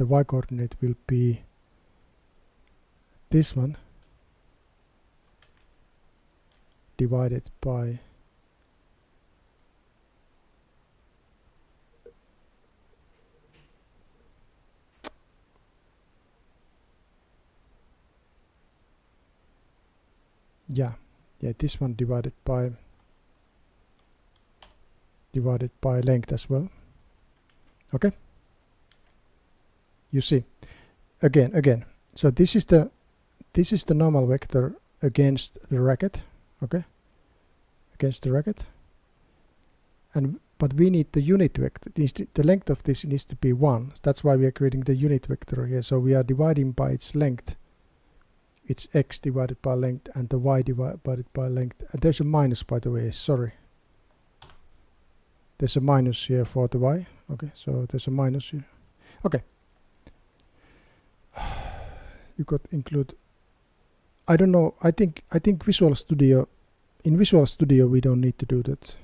y coordinate will be this one divided by this one divided by length as well. Okay, you see, again, so this is the normal vector against the racket. Okay, against the racket, but we need the unit vector. The length of this needs to be 1. That's why we are creating the unit vector here. So we are dividing by its length it's x divided by length and the y divided by length. And there's a minus, by the way, sorry. There's a minus here for the y. Okay, so there's a minus here. Okay. You could include, I don't know, I think Visual Studio, in Visual Studio we don't need to do that.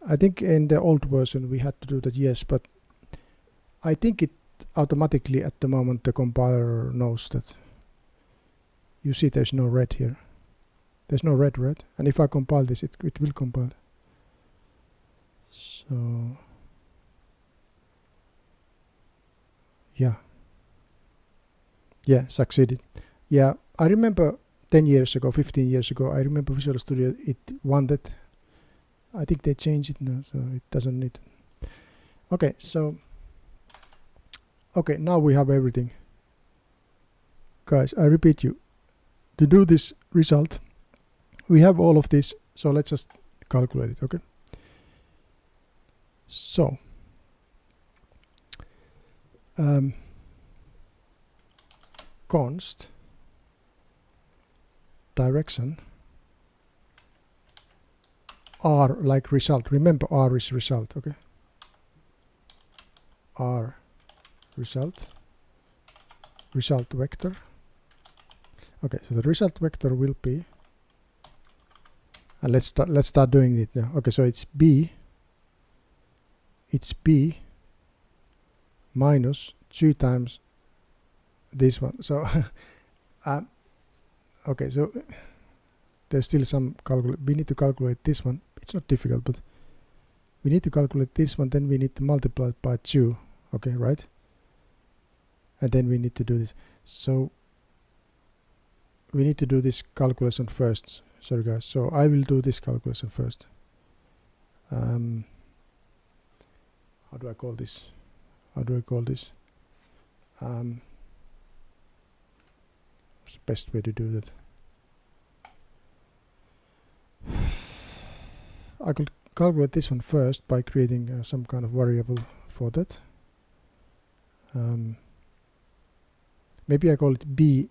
I think in the old version we had to do that, yes, but I think it automatically at the moment the compiler knows that. You see there's no red here. There's no red, right? And if I compile this, it will compile. So yeah. Yeah, succeeded. Yeah, I remember 10 years ago, 15 years ago, I remember Visual Studio, it wanted. I think they changed it now, so it doesn't need it. Okay, so okay, now we have everything. Guys, I repeat you, to do this result, we have all of this, so let's just calculate it, okay? So, const direction r like result. Remember, r is result, okay? R result vector. Okay, so the result vector will be, and let's start doing it now. Okay, so it's b minus 2 times this one. So okay, so there's still some we need to calculate this one. It's not difficult, but we need to calculate this one, then we need to multiply it by 2, okay, right? And then we need to do this. So we need to do this calculation first. Sorry guys, so I will do this calculation first. How do I call this? What's the best way to do that? I could calculate this one first by creating some kind of variable for that. Maybe I call it b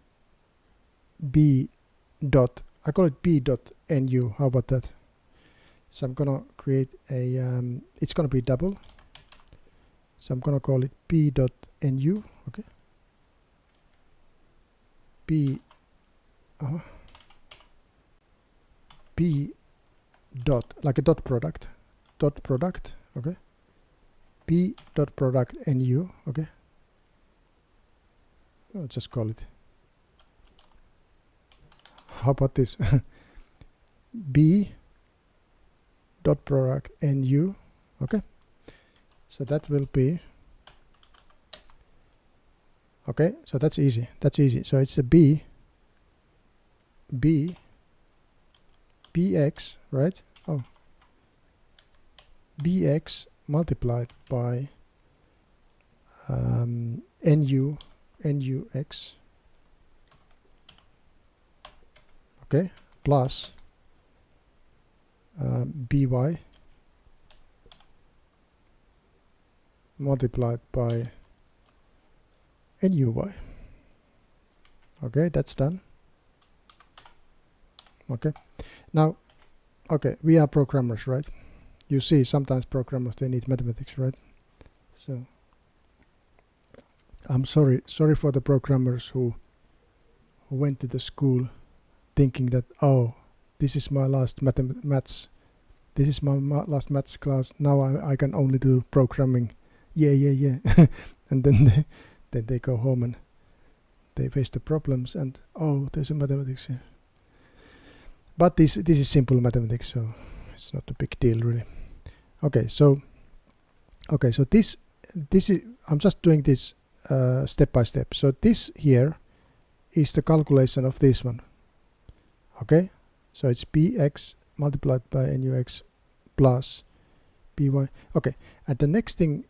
dot. I call it b dot nu. How about that? So I'm gonna create a. It's gonna be double. So I'm gonna call it b dot nu. Okay. B dot, like a dot product, okay, b dot product nu, okay. I'll just call it, how about this? B dot product nu, okay. So that will be, okay, so that's easy, so it's a bx, right? Oh, bx multiplied by nux, okay, plus by multiplied by nuy. Okay, that's done. Okay, now, okay, we are programmers, right? You see, sometimes programmers, they need mathematics, right? So I'm sorry for the programmers who went to the school thinking that, oh, this is my last maths, this is my last maths class, now I can only do programming, yeah. And then they go home and they face the problems and, oh, there's a mathematics here. But this is simple mathematics, so it's not a big deal really. Okay, so this is, I'm just doing this step by step. So this here is the calculation of this one. Okay, so it's bx multiplied by nux plus by. Okay, and the next thing,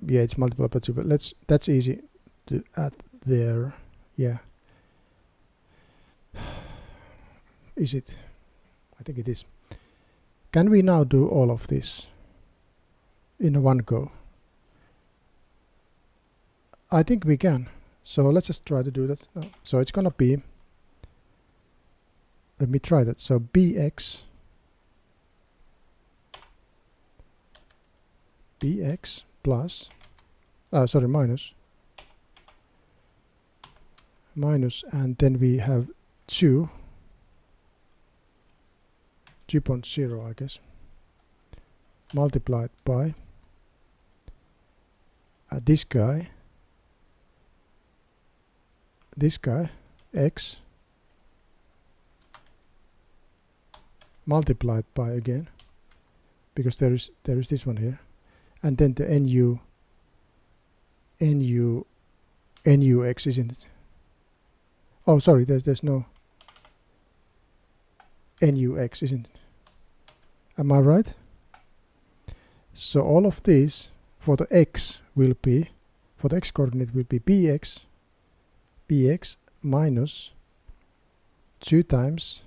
yeah, it's multiplied by 2, but that's easy to add there. Yeah. Is it? I think it is. Can we now do all of this in one go? I think we can. So let's just try to do that now. So it's gonna be, let me try that. So bx plus, sorry, minus, and then we have 2.0, I guess, multiplied by this guy, x, multiplied by again, because there is this one here, and then the nux, isn't it? Oh, sorry, there's no nux, isn't it? Am I right? So all of these for the x will be, for the x coordinate will be bx minus 2 times,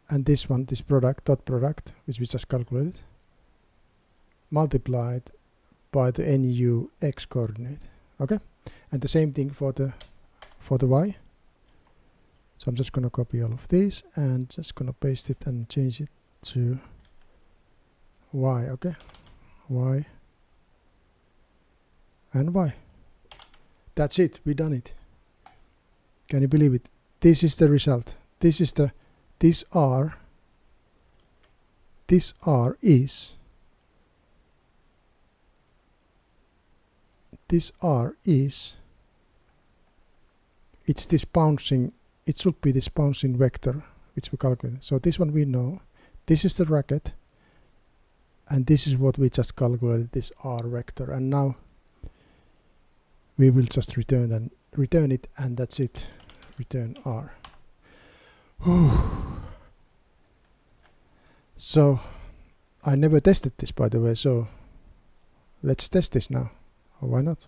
and this one, this dot product, which we just calculated, multiplied by the nux coordinate. Okay, and the same thing for the y. So I'm just gonna copy all of these and just gonna paste it and change it to y. Okay, y and y. That's it, we done it. Can you believe it? This is the result. This is the, this r is it's this bouncing, it should be this bouncing vector which we calculated. So this one we know, this is the racket, and this is what we just calculated, this r vector, and now we will just return it, and that's it. Return r. So I never tested this, by the way, so let's test this now. Or why not?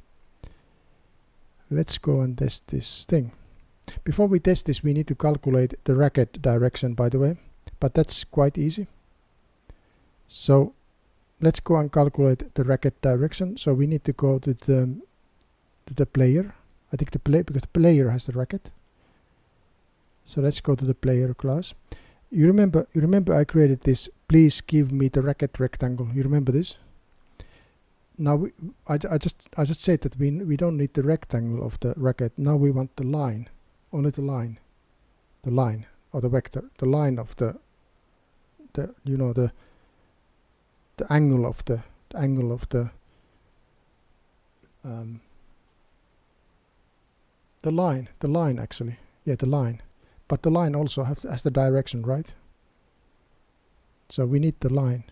Let's go and test this thing. Before we test this, we need to calculate the racket direction, by the way, but that's quite easy. So let's go and calculate the racket direction. So we need to go to the player. I think because the player has the racket. So let's go to the player class. You remember I created this, please give me the racket rectangle. You remember this? Now I just said that we don't need the rectangle of the racket. Now we want the line, only the line or the vector, the line of the you know, the angle of the line actually, yeah, the line. But the line also has the direction, right? So we need the line.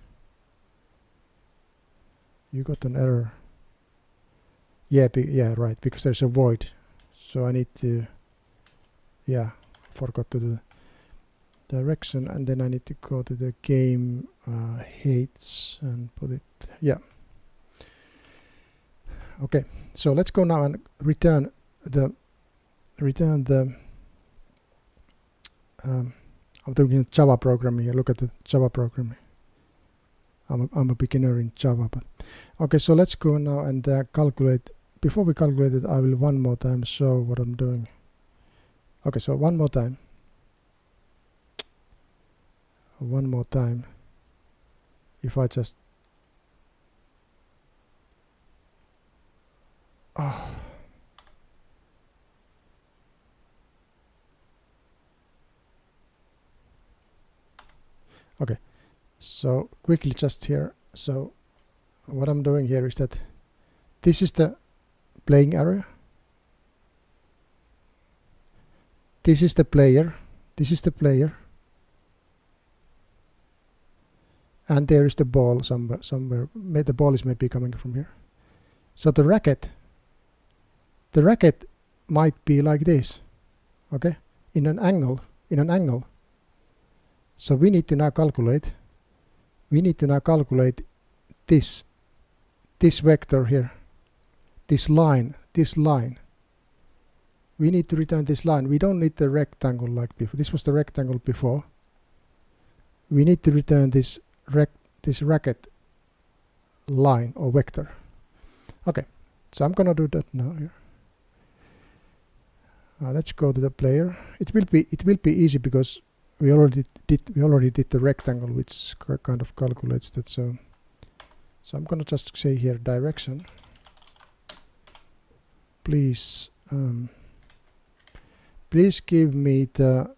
You got an error. Yeah, yeah, right, because there's a void. So I need to, yeah, forgot to do the direction, and then I need to go to the game hates and put it, yeah. Okay, so let's go now and return the I'm doing Java programming here. Look at the Java programming. I'm a beginner in Java, but okay. So let's go now and calculate. Before we calculate it, I will one more time show what I'm doing. Okay, so one more time. If I just okay, so quickly just here. So what I'm doing here is that this is the playing area, this is the player, and there is the ball somewhere. The ball is maybe coming from here. So the racket might be like this, okay, in an angle. So we need to now calculate this vector here, this line. We need to return this line. We don't need the rectangle like before. This was the rectangle before. We need to return this racket line or vector. Okay, so I'm gonna do that now here. Let's go to the player. It will be easy because we already did the rectangle, which kind of calculates that. So I'm gonna just say here direction. Please give me the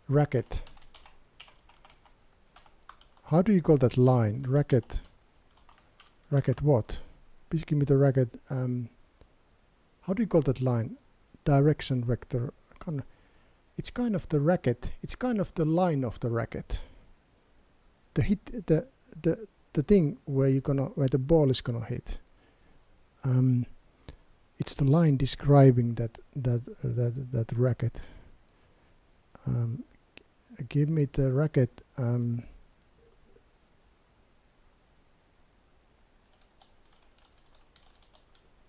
Racket. How do you call that line? Racket what? Please give me the Racket. How do you call that line? Direction vector. It's kind of the racket. It's kind of the line of the racket. The thing where the ball is gonna hit. It's the line describing that racket. Give me the racket.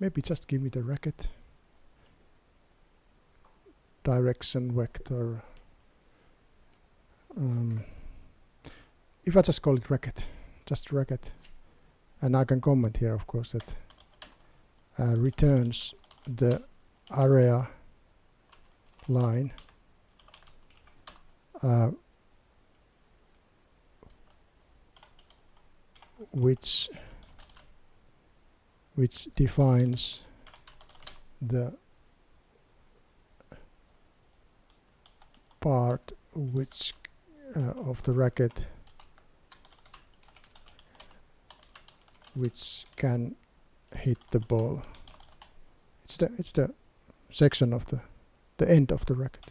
Maybe just give me the racket. Direction vector. If I just call it racket, just racket, and I can comment here, of course, that returns the area line which defines the part which of the racket which can hit the ball. It's the section of the end of the racket.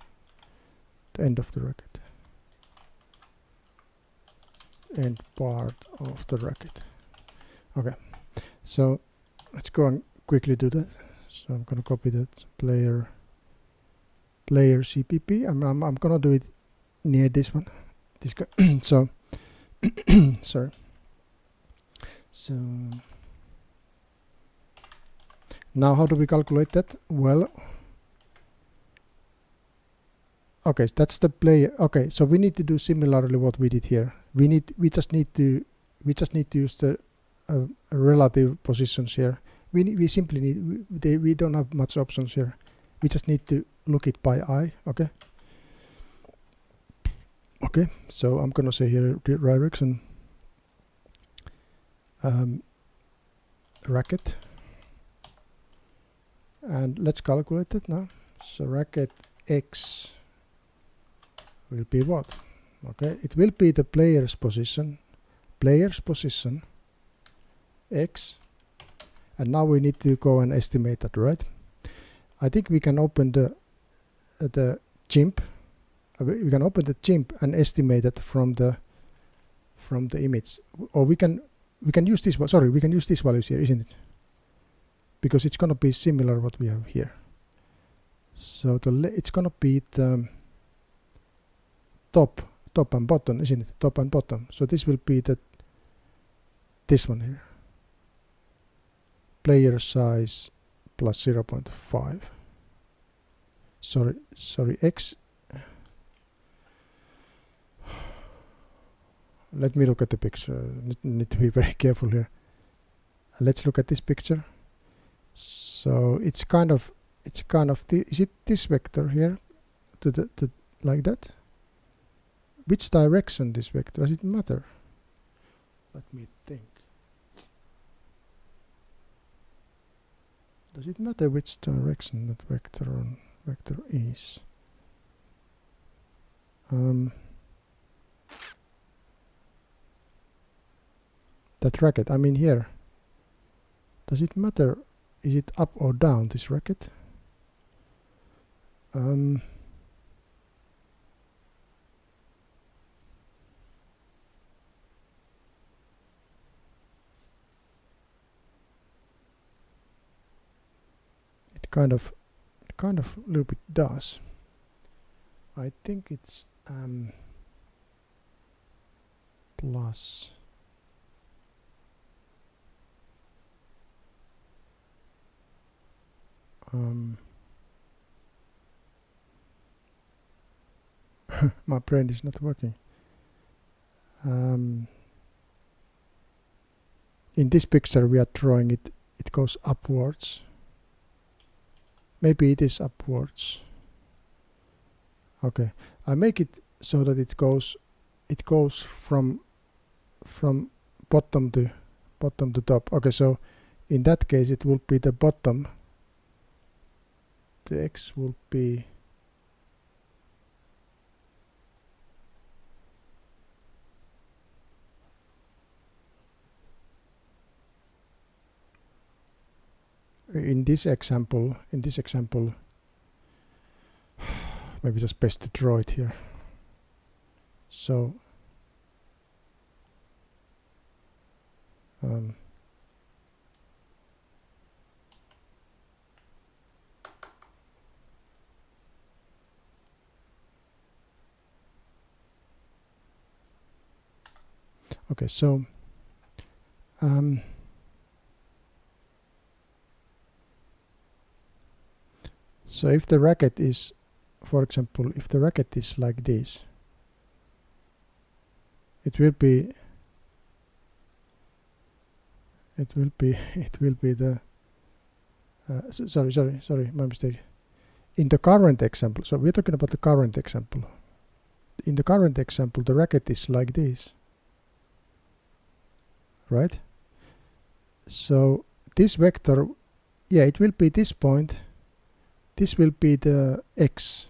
The end of the racket. End part of the racket. Okay, so let's go and quickly do that. So I'm gonna copy that player CPP. I'm gonna do it near this one. This guy. So sorry. So now how do we calculate that? Well, okay, that's the player. Okay, so we need to do similarly what we did here. We just need to use the relative positions here. We simply need we don't have much options here. We just need to look it by eye. Okay. Okay, so I'm gonna say here direction racket, and let's calculate it now. So racket X will be what? Okay, it will be the player's position X, and now we need to go and estimate that, right? I think we can open the GIMP. We can open the GIMP and estimate it from the image, or we can use this. Sorry, we can use these values here, isn't it? Because it's gonna be similar what we have here. So it's gonna be the top and bottom, isn't it? Top and bottom. So this will be this one here. Player size plus 0.5. Sorry, X. Let me look at the picture. Need to be very careful here. Let's look at this picture. So it's kind of is it this vector here? Like that? Which direction this vector? Does it matter? Let me think. Does it matter which direction that vector is? That racket, I mean here. Does it matter? Is it up or down, this racket? It kind of a little bit does. I think it's plus. My brain is not working. in this picture we are drawing it, it goes upwards. Maybe it is upwards. Okay, I make it so that it goes from bottom to top. Okay, so in that case it will be the bottom. The X will be in this example, maybe just best to draw it here. So okay, so so if the racket is, for example, if the racket is like this, it will be the sorry, my mistake. In the current example, so we're talking about the current example. In the current example, the racket is like this, right? So this vector, yeah, it will be this point. This will be the X.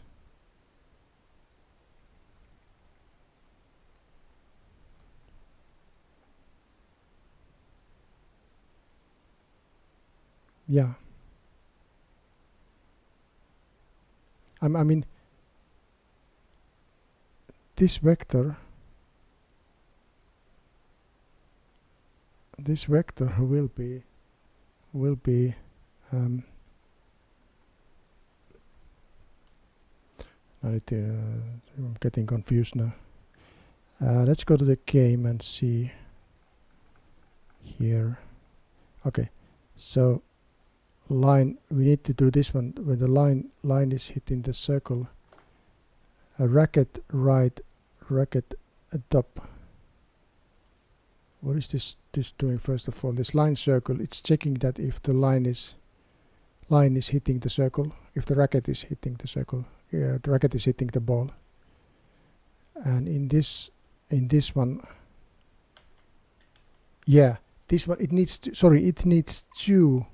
Yeah. I mean, this vector will be I'm getting confused now. Let's go to the game and see here. Okay, so line, we need to do this one when the line is hitting the circle. A racket right, racket at top. What is this doing? First of all, this line circle, it's checking that if the line is hitting the circle, if the racket is hitting the circle. Yeah, the racket is hitting the ball. And in this one, yeah, this one, it needs two.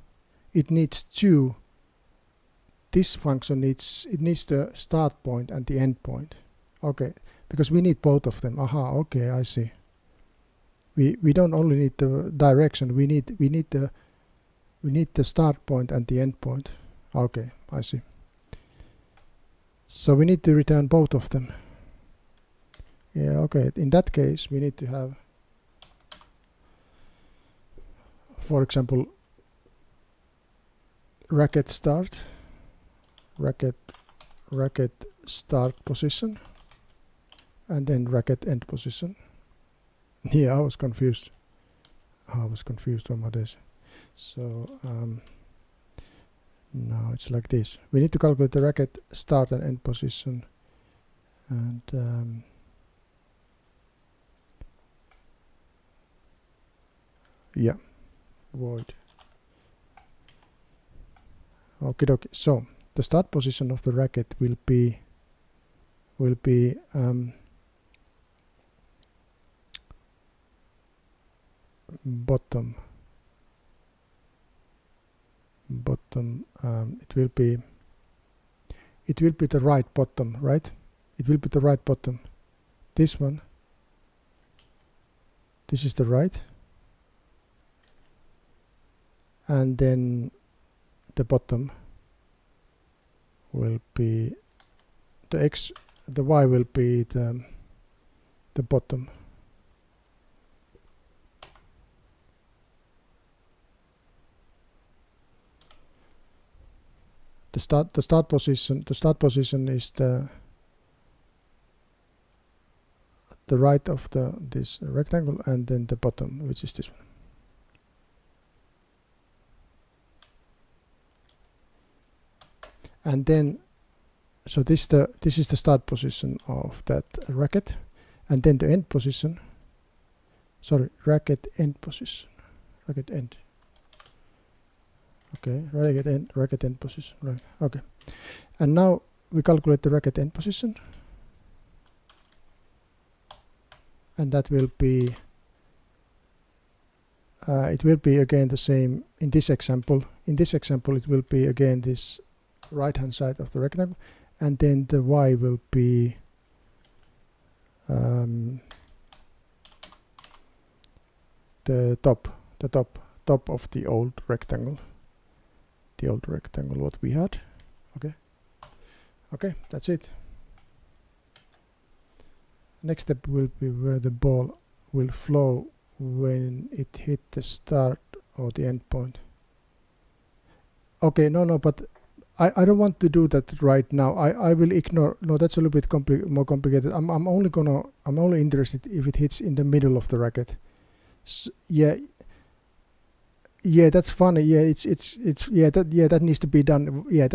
This function needs the start point and the end point. Okay, because we need both of them. Aha, okay, I see. We don't only need the direction, we need the start point and the end point. Okay, I see. So we need to return both of them. Yeah, okay, in that case we need to have, for example, racket start, racket start position, and then racket end position. Yeah, I was confused on what is. So now it's like this. We need to calculate the racket start and end position, and yeah, void. Okay, so the start position of the racket will be bottom. It will be the right bottom, right? It will be the right bottom. This one. This is the right. And then the bottom will be the X, the Y will be the bottom. The start position is the right of this rectangle, and then the bottom, which is this one. And then, so this is the start position of that racket, and then the end position. Sorry, racket end position. Racket end. Okay, racket end position, right, okay. And now we calculate the racket end position. And that will be, it will be again the same in this example. In this example it will be again this right hand side of the rectangle, and then the Y will be the top of the old rectangle. The old rectangle what we had. Okay, that's it. Next step will be where the ball will flow when it hit the start or the end point. Okay, no, but I don't want to do that right now. I will ignore. No, that's a little bit more complicated. I'm only interested if it hits in the middle of the racket. Yeah, that's funny. Yeah, it's that needs to be done. Yeah,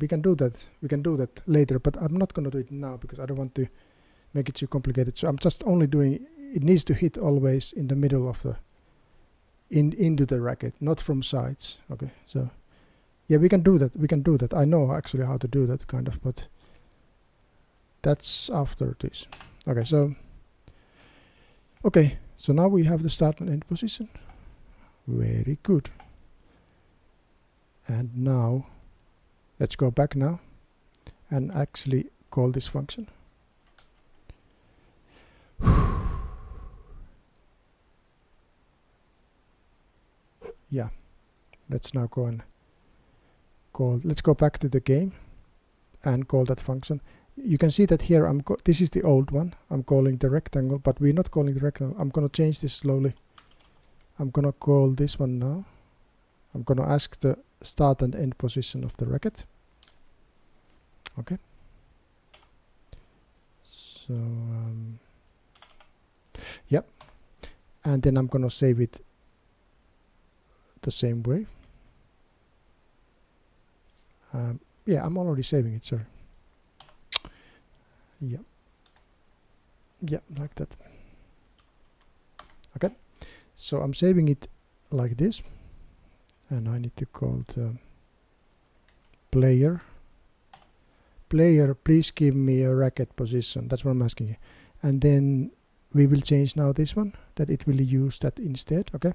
we can do that. We can do that later, but I'm not gonna do it now because I don't want to make it too complicated. So I'm just only doing. It needs to hit always in the middle of the into the racket, not from sides. Okay, so yeah, we can do that. We can do that. I know actually how to do that kind of, but that's after this. Okay, so now we have the start and end position. Very good. And now let's go back now and actually call this function. Yeah, let's now go and call. Let's go back to the game and call that function. You can see that here this is the old one. I'm calling the rectangle, but we're not calling the rectangle. I'm gonna change this slowly. I'm gonna call this one now. I'm gonna ask the start and end position of the racket. Okay. So yep. And then I'm gonna save it the same way. Yeah, I'm already saving it, sorry. Yeah, like that. Okay, so I'm saving it like this, and I need to call the player. Player, please give me a racket position. That's what I'm asking you. And then we will change now this one, that it will use that instead. Okay,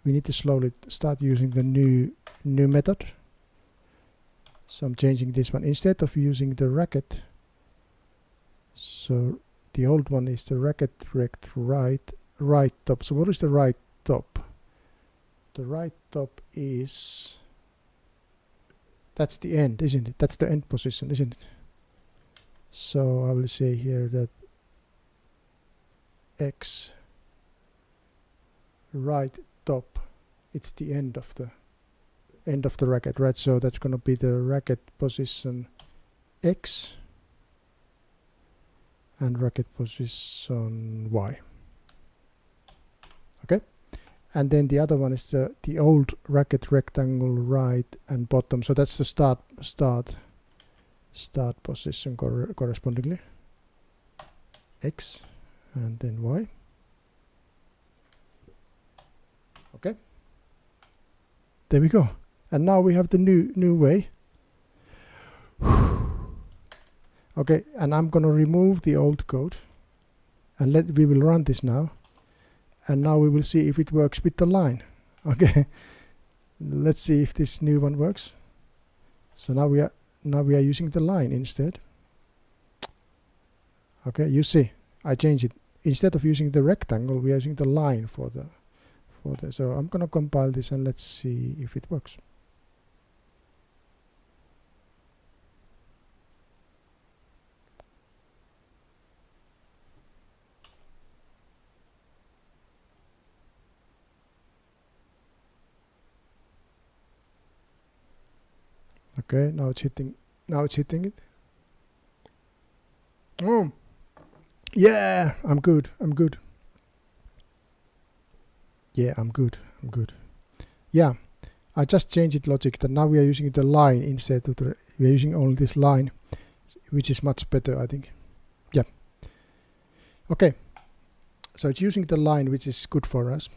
we need to slowly start using the new method. So I'm changing this one instead of using the racket. So the old one is the racket rect right top. So what is the right top? The right top is, that's the end, isn't it? That's the end position, isn't it? So I will say here that X right top, it's the end of the racket, right? So that's gonna be the racket position X and racket position Y. Okay, and then the other one is the old racket rectangle right and bottom. So that's the start position correspondingly, X and then Y. Okay, there we go. And now we have the new way. Okay, and I'm gonna remove the old code and we will run this now, and now we will see if it works with the line. Okay, let's see if this new one works. So now we are using the line instead. Okay, you see I changed it. Instead of using the rectangle, we are using the line for the so I'm gonna compile this and let's see if it works. Okay, now it's hitting it. Oh, yeah, I'm good. Yeah, I'm good. Yeah, I just changed it logic that now we are using the line instead of we are using only this line, which is much better, I think. Yeah. Okay, so it's using the line, which is good for us.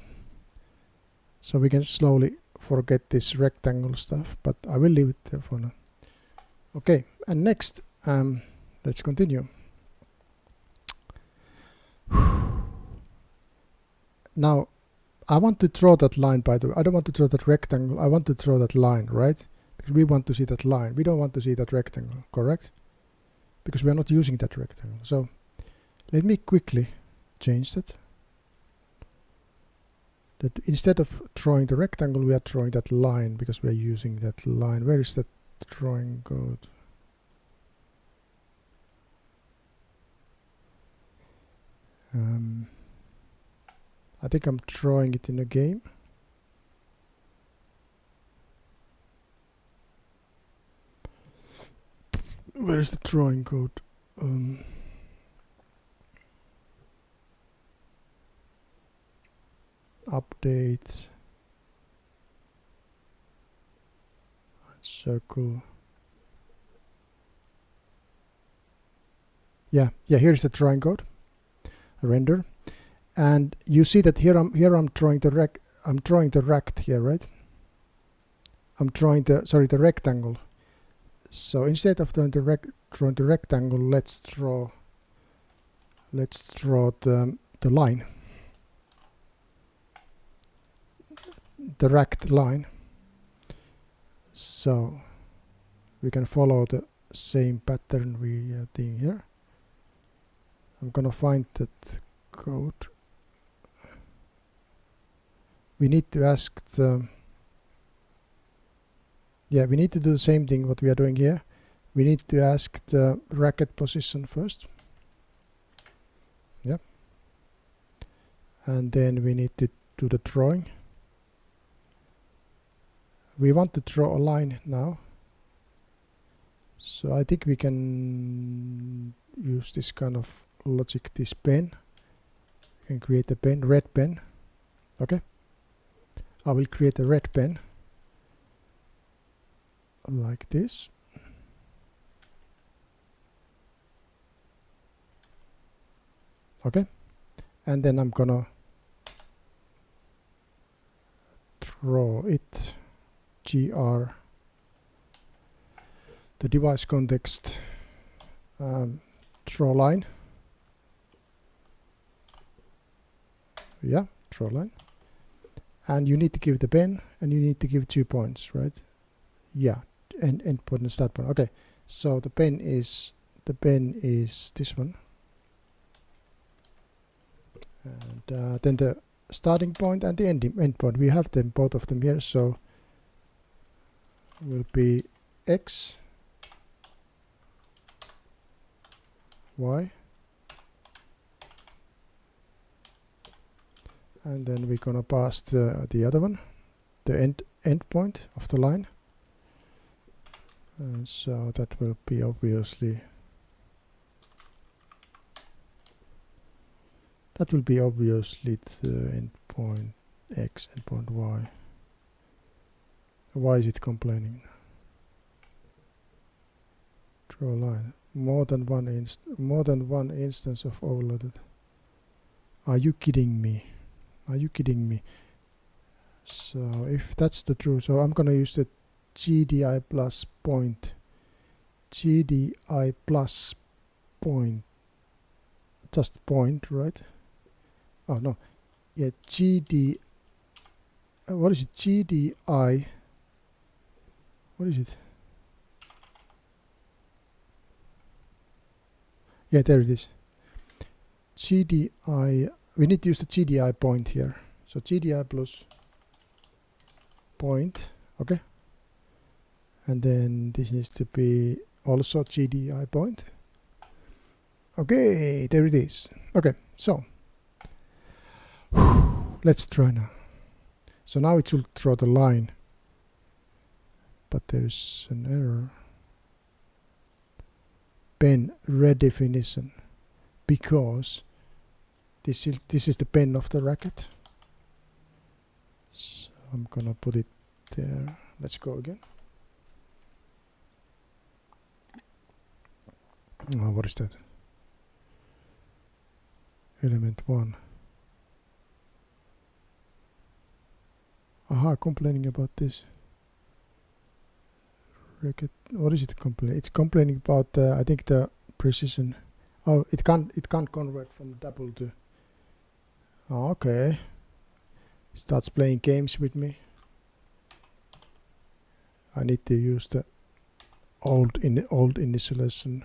So we can slowly forget this rectangle stuff, but I will leave it there for now. Okay, and next, let's continue. Now, I want to draw that line, by the way. I don't want to draw that rectangle. I want to draw that line, right? Because we want to see that line. We don't want to see that rectangle, correct? Because we are not using that rectangle. So let me quickly change that. That instead of drawing the rectangle, we are drawing that line because we are using that line. Where is that drawing code? I think I'm drawing it in a game. Where is the drawing code? Update. Circle. Yeah, here is the drawing code. Render. And you see that here I'm drawing the rect here, right? I'm drawing the rectangle. So instead of drawing the rectangle, let's draw the line, the rect line. So we can follow the same pattern we are doing here. I'm gonna find that code. We need to ask we need to do the same thing what we are doing here. We need to ask the racket position first. Yeah. And then we need to do the drawing. We want to draw a line now. So I think we can use this kind of logic, this pen. We can create a pen, red pen. Okay. I will create a red pen like this. Okay, and then I'm gonna draw it, GR, the device context, draw line. Yeah, draw line. And you need to give the pen, and you need to give 2 points, right? Yeah, and end point and start point. Okay, so the pen is this one, and then the starting point and the end point. We have them, both of them here. So will be X, Y, and then we're gonna pass the other one, the end point of the line, and so that will be obviously the end point X, end point Y. Why is it complaining? Draw a line. More than one instance of overloaded. Are you kidding me? Are you kidding me? So if that's the truth, so I'm gonna use the GDI plus point. GDI plus point. Just point, right? Oh no. Yeah, GD. What is it? GDI. What is it? Yeah, there it is. GDI. We need to use the GDI point here. So GDI plus point. Okay. And then this needs to be also GDI point. Okay, there it is. Okay, so let's try now. So now it will draw the line, but there's an error. Pen redefinition, because this is the pen of the racket. So I'm gonna put it there. Let's go again. Oh, what is that? Element 1. Aha, complaining about this. Racket. What is it complaining? It's complaining about I think the precision. Oh, it can't convert from double to. Oh, okay. Starts playing games with me. I need to use the old initialization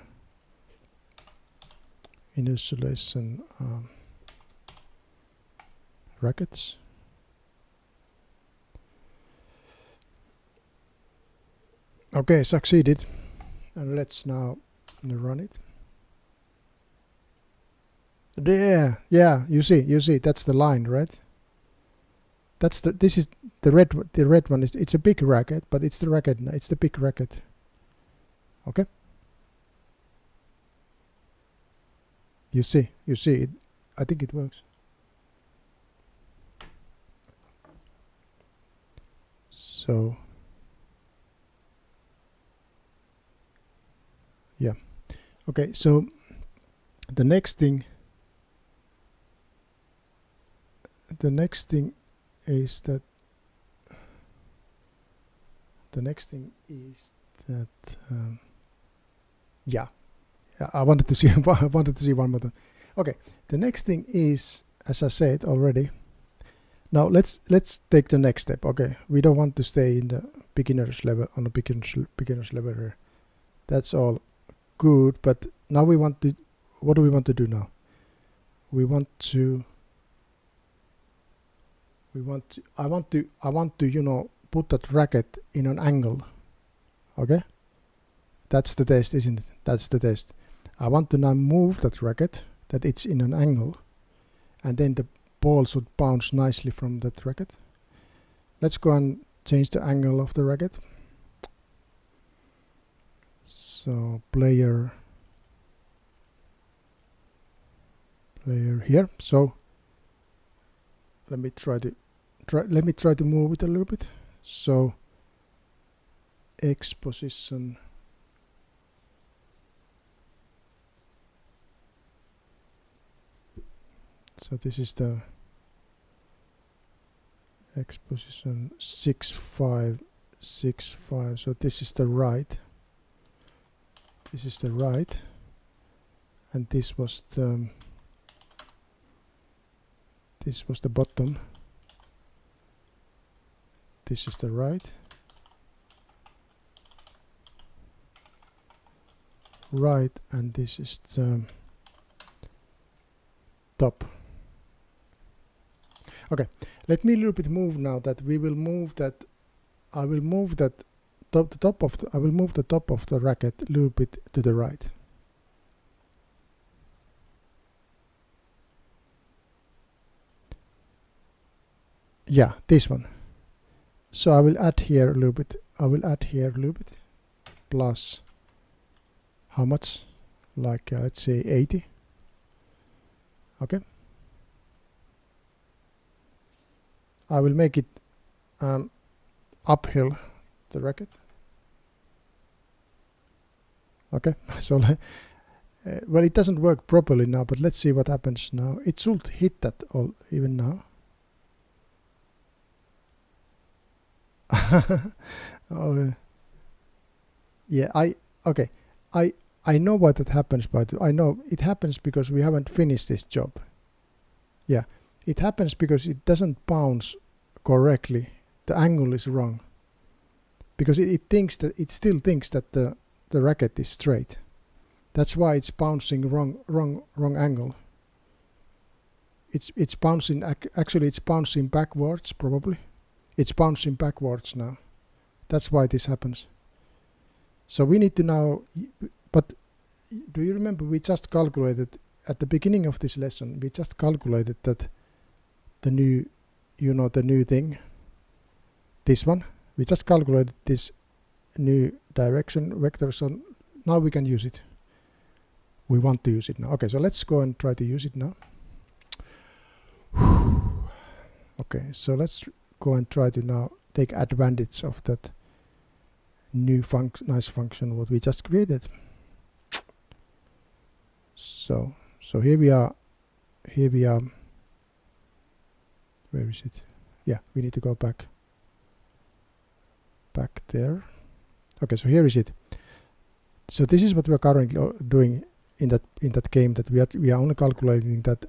rackets. Okay, succeeded. And let's now run it. There, yeah, you see, that's the line, right? This is the red one. It's a big racket, but it's the racket. It's the big racket. Okay. You see it. I think it works. So yeah. Okay, so the next thing is that yeah, I wanted to see one more thing. Okay, the next thing is, as I said already, now let's take the next step. Okay, we don't want to stay in the beginner's level, on the beginner's level here. That's all good, but now we want to, what do we want to do now? I want to, you know, put that racket in an angle. Okay, that's the test, isn't it? That's the test. I want to now move that racket, that it's in an angle, and then the ball should bounce nicely from that racket. Let's go and change the angle of the racket. So player here. So let me try to move it a little bit. So X position. So this is the X position 6 5 6 5. So this is the right. This is the right, and this was the bottom. This is the right, and this is the top. Okay, let me a little bit move now. That we will move that. I will move that. I will move the top of the racket a little bit to the right. Yeah, this one. So I will add here a little bit. Plus how much? Like let's say 80. Okay. I will make it uphill the racket. Okay, so well, it doesn't work properly now, but let's see what happens now. It should hit that all even now. Oh, yeah, I know why that happens, but I know it happens because we haven't finished this job. Yeah, it happens because it doesn't bounce correctly. The angle is wrong. Because it still thinks that the racket is straight. That's why it's bouncing wrong angle. It's bouncing, actually it's bouncing backwards probably. It's bouncing backwards now. That's why this happens. So we need to now, but do you remember we just calculated at the beginning of this lesson, we just calculated that the new, you know, the new thing, this one, we just calculated this new direction vector, so now we can use it. We want to use it now. Okay, so let's go and try to use it now. Okay, so let's go and try to now take advantage of that new nice function what we just created. So here we are. Where is it? Yeah, we need to go back. back there. Okay, so here is it. So this is what we are currently doing in that game, that we are only calculating that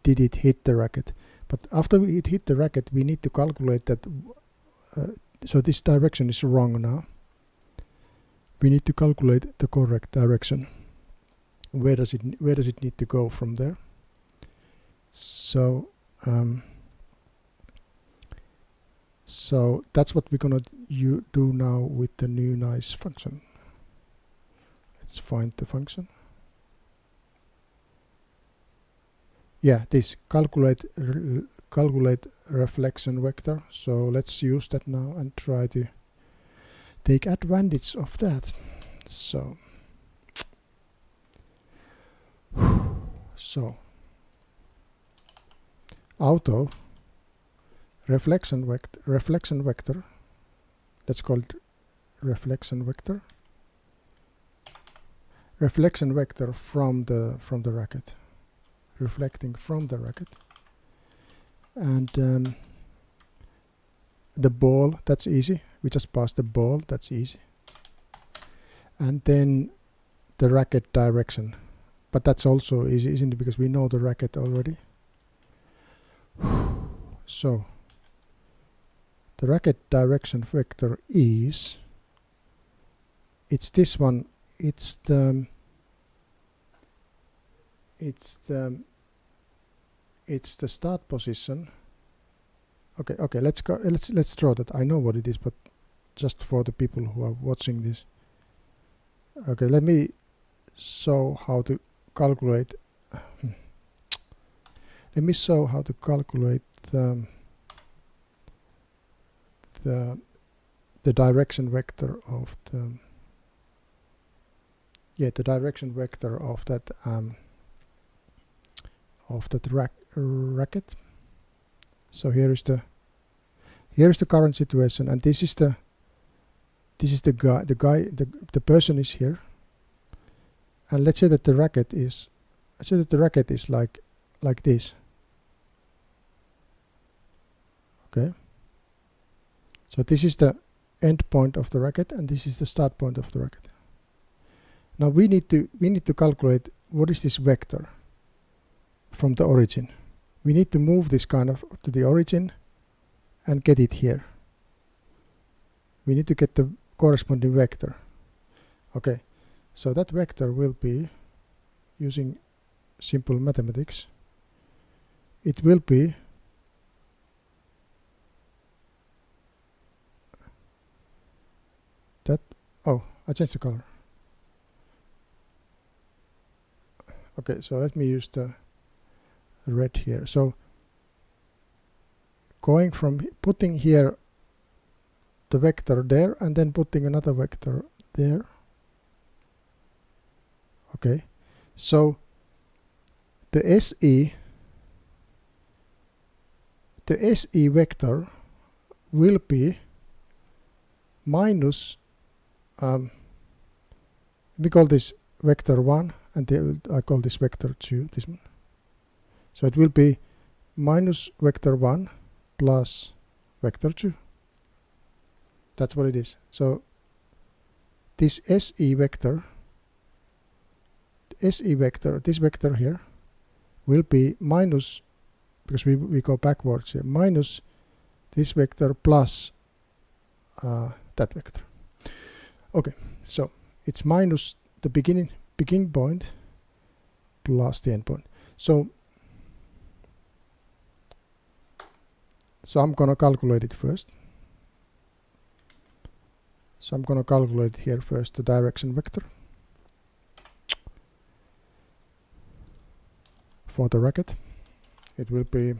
did it hit the racket. But after it hit the racket, we need to calculate that. So this direction is wrong now. We need to calculate the correct direction. Where does it need to go from there? So so that's what we're gonna do now with the new nice function. Let's find the function. Yeah, this calculate reflection vector. So let's use that now and try to take advantage of that. So auto reflection vector. Let's call it reflection vector. Reflection vector from the racket. Reflecting from the racket. And the ball, that's easy. We just pass the ball, that's easy. And then the racket direction. But that's also easy, isn't it? Because we know the racket already. So the racket direction vector is, it's this one, it's the start position. Okay, let's go. Let's draw that. I know what it is, but just for the people who are watching this. Okay, let me show how to calculate. Let me show how to calculate the direction vector of the direction vector of that racket. So here is the current situation, and this is the person is here, and let's say that the racket is like this. Okay, so this is the end point of the racket, and this is the start point of the racket. Now we need to calculate what is this vector from the origin. We need to move this kind of to the origin and get it here. We need to get the corresponding vector. Okay, so that vector will be, using simple mathematics, it will be that, oh, I changed the color. Okay, so let me use the red here. So going from putting here the vector there and then putting another vector there. Okay, so the SE vector will be minus, we call this vector 1 and I call this vector 2, this one. So it will be minus vector 1 plus vector 2. That's what it is. So this SE vector, this vector here will be minus, because we go backwards here, minus this vector plus that vector. Okay, so it's minus the beginning point plus the end point. So I'm gonna calculate it first. So I'm gonna calculate here first the direction vector for the racket. It will be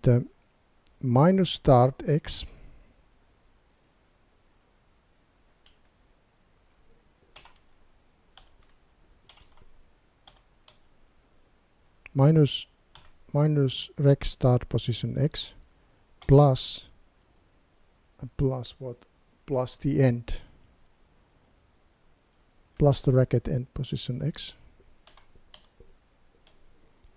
the minus start x minus rec start position x plus what? Plus the end, plus the racket end position x,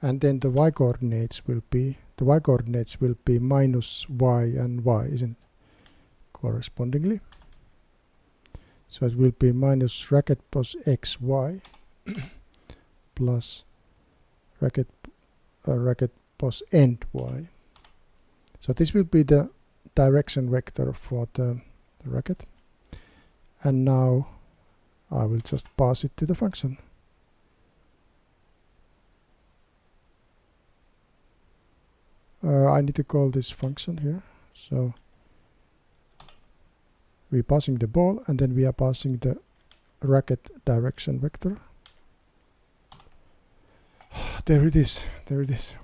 and then the y coordinates will be the y coordinates will be minus y and y, isn't it? Correspondingly. So it will be minus Racket pos xy plus Racket pos end y. So this will be the direction vector for the Racket. And now I will just pass it to the function. I need to call this function here. So we're passing the ball, and then we are passing the Racket direction vector. There it is. There it is.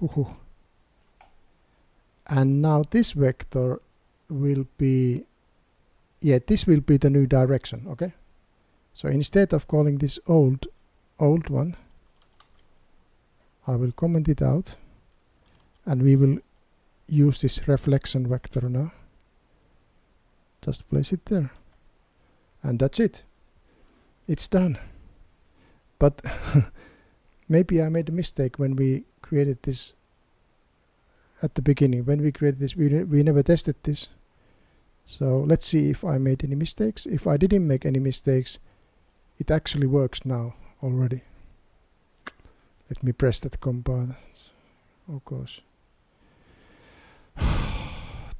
And now this vector will be, this will be the new direction. Okay. So instead of calling this old one, I will comment it out, and we will use this reflection vector now. Just place it there, and that's it. It's done. But maybe I made a mistake when we created this at the beginning. When we created this, we never tested this. So let's see if I made any mistakes. If I didn't make any mistakes, it actually works now already. Let me press that compile. Oh gosh.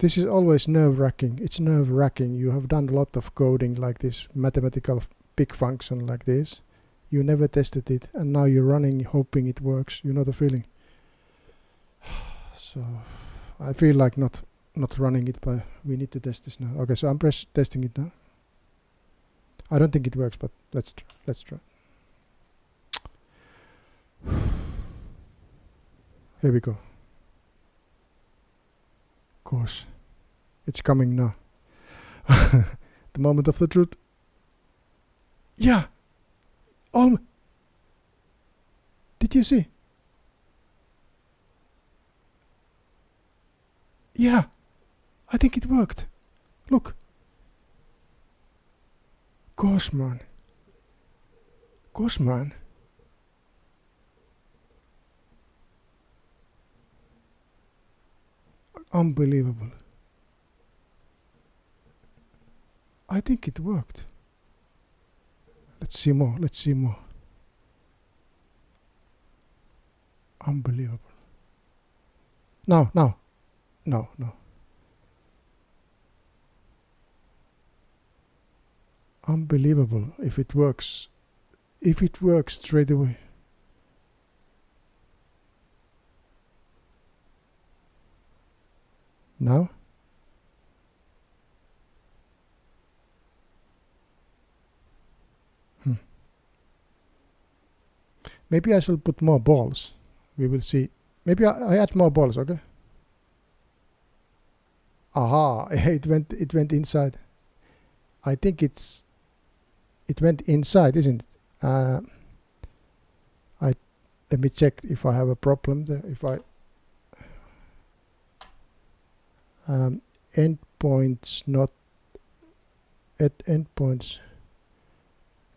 This is always nerve-wracking. It's nerve-wracking. You have done a lot of coding like this, mathematical big function like this. You never tested it, and now you're running hoping it works. You know the feeling. So I feel like not running it, but we need to test this now. Okay, so I'm testing it now. I don't think it works, but let's try. Here we go. Of course, it's coming now. The moment of the truth. Yeah. Did you see? Yeah, I think it worked. Look. Gosh, man. Unbelievable. I think it worked. Let's see more. Unbelievable. No. Unbelievable if it works. If it works straight away. Now? Maybe I shall put more balls. We will see. Maybe I add more balls, okay? Aha, it went inside. I think it went inside, isn't it? Let me check if I have a problem there. If I endpoints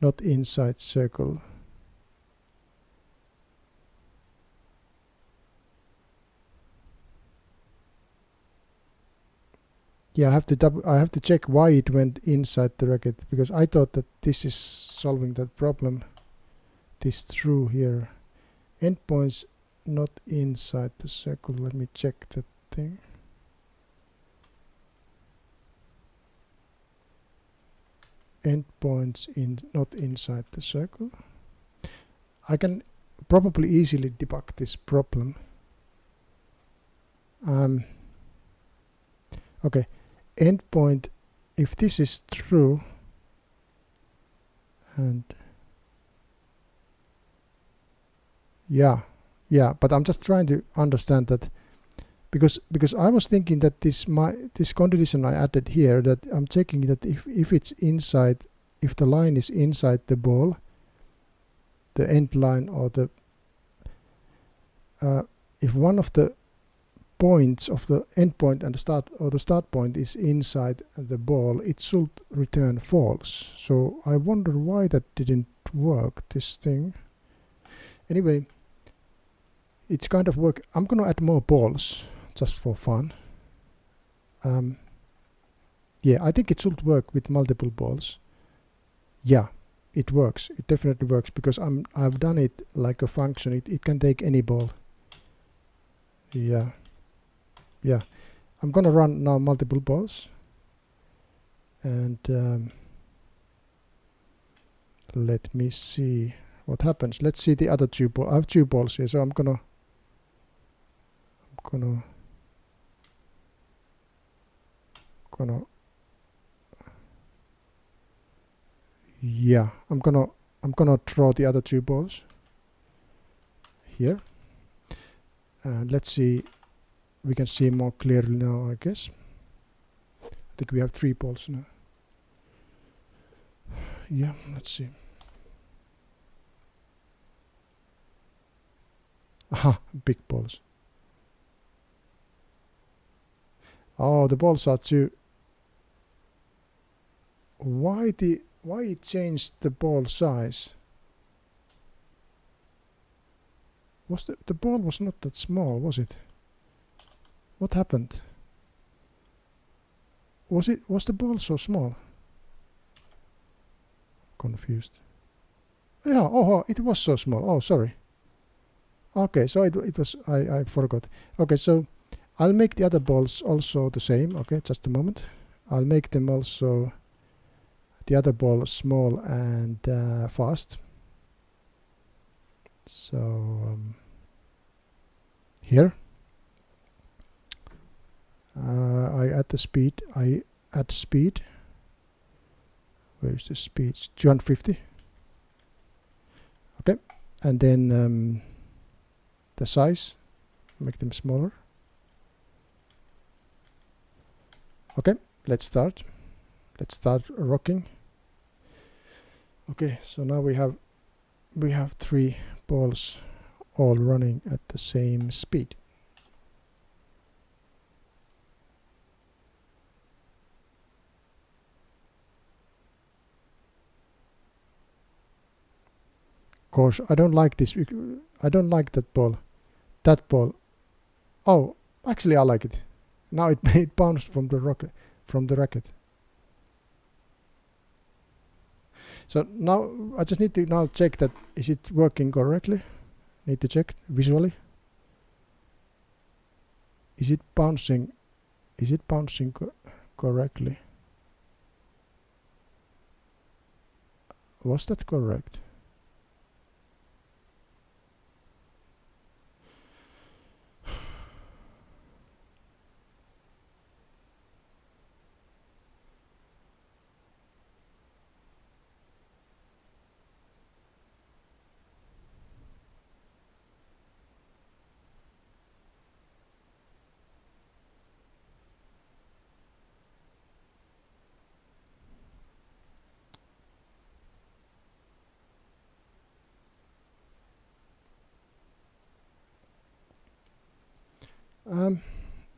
not inside circle. Yeah, I have to check why it went inside the Racket, because I thought that this is solving that problem. This through here. Endpoints not inside the circle. Let me check that thing. Endpoints not inside the circle. I can probably easily debug this problem. Okay, endpoint, if this is true, and yeah, but I'm just trying to understand that, because I was thinking that this condition I added here, that I'm checking that if it's inside, if the line is inside the ball, the end line, or the if one of the points of the endpoint and the start point is inside the ball, it should return false. So I wonder why that didn't work, this thing. Anyway, it's kind of work. I'm gonna add more balls. just for fun. Yeah, I think it should work with multiple balls. Yeah, it works. It definitely works because I've done it like a function. It can take any ball. Yeah. I'm gonna run now multiple balls, and let me see what happens. Let's see the other two balls. I have two balls here, so I'm gonna yeah, I'm gonna draw the other two balls here, and let's see. We can see more clearly now, I guess. I think we have 3 balls now. Yeah, let's see. Aha, big balls. Oh, the balls are too. Why it changed the ball size? Was the ball was not that small, was it? What happened? Was the ball so small? Confused. Yeah, oh, it was so small. Oh, sorry. Okay, so it was, I forgot. Okay, so I'll make the other balls also the same. Okay, just a moment. I'll make them also, the other ball small and fast. So here I add the speed. I add speed. Where is the speed? It's 250. Okay, and then the size, make them smaller. Okay, let's start rocking. Okay, so now we have 3 balls all running at the same speed. Of course, I don't like this. I don't like that ball. That ball. Oh, actually, I like it. Now it bounced from the racket. So now I just need to now check that is it working correctly. Need to check visually. Is it bouncing? Is it bouncing correctly? Was that correct?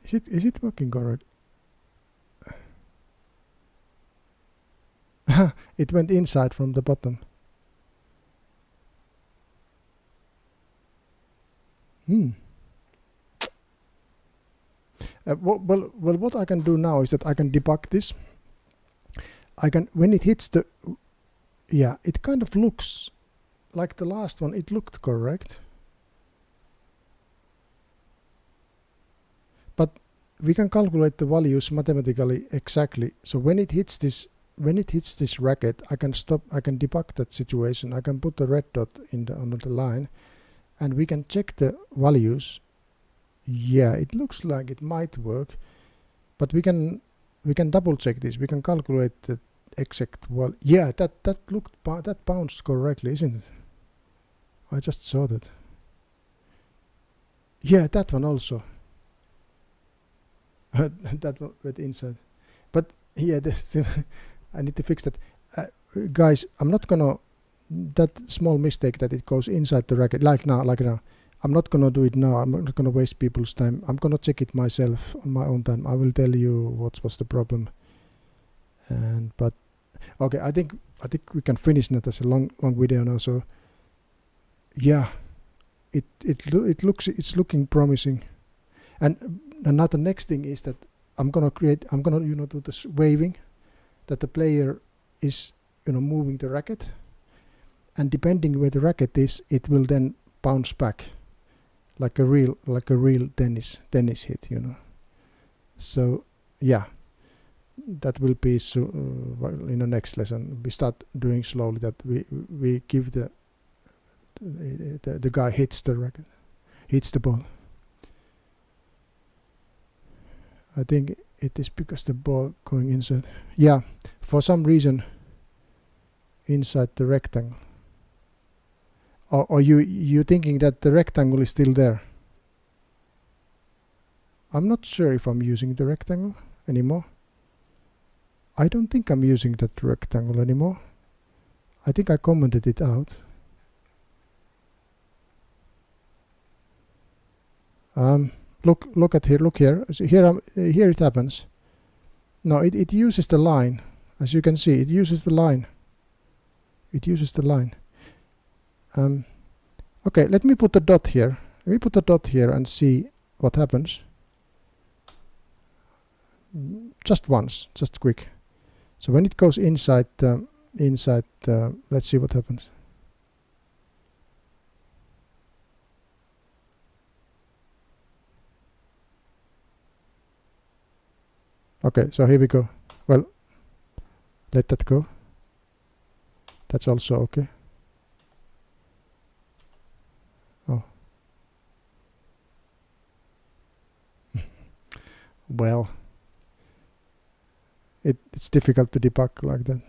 Is it working correct? It went inside from the bottom. Well, what I can do now is that I can debug this. I can, when it hits the, yeah, it kind of looks like the last one. It looked correct, but we can calculate the values mathematically exactly. So when it hits this racket, I can debug that situation. I can put the red dot in on the line, and we can check the values. Yeah, it looks like it might work, but we can double check this. We can calculate the exact value. Yeah, that bounced correctly, isn't it? I just saw that. Yeah, that one also. That one went inside, but yeah, still I need to fix that. Guys, I'm not gonna, that small mistake that it goes inside the racket like now. I'm not gonna do it now. I'm not gonna waste people's time. I'm gonna check it myself on my own time. I will tell you what's the problem. But okay, I think we can finish that as a long video now. So yeah, it's looking promising. And now the next thing is that I'm gonna do this waving, that the player is moving the racket, and depending where the racket is, it will then bounce back like a real tennis hit, So yeah, that will be in the next lesson. We start doing slowly that we give the guy hits the racket, hits the ball. I think it is because the ball going inside. Yeah, for some reason inside the rectangle. Or you thinking that the rectangle is still there? I'm not sure if I'm using the rectangle anymore. I don't think I'm using that rectangle anymore. I think I commented it out. Look at here. Look here. So here it happens. No, it uses the line. As you can see, it uses the line. It uses the line. Okay, let me put a dot here. Let me put a dot here and see what happens. Just once, just quick. So when it goes inside, let's see what happens. Okay, so here we go. Well, let that go. That's also okay. Oh. Well, it's difficult to debug like that.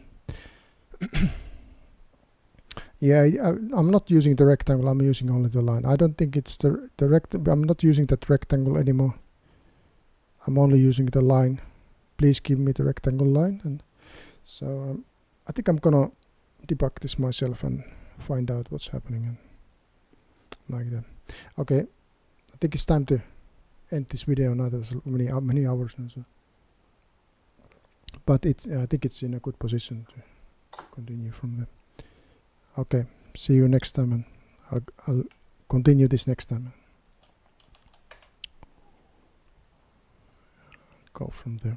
Yeah, I'm not using the rectangle, I'm using only the line. I don't think it's the rectangle. I'm not using that rectangle anymore. I'm only using the line. Please give me the rectangle line. And so I think I'm gonna debug this myself and find out what's happening and like that. Okay, I think it's time to end this video now. There's many hours now, so. But I think it's in a good position to continue from there. Okay, see you next time, and I'll continue this next time. Go from there.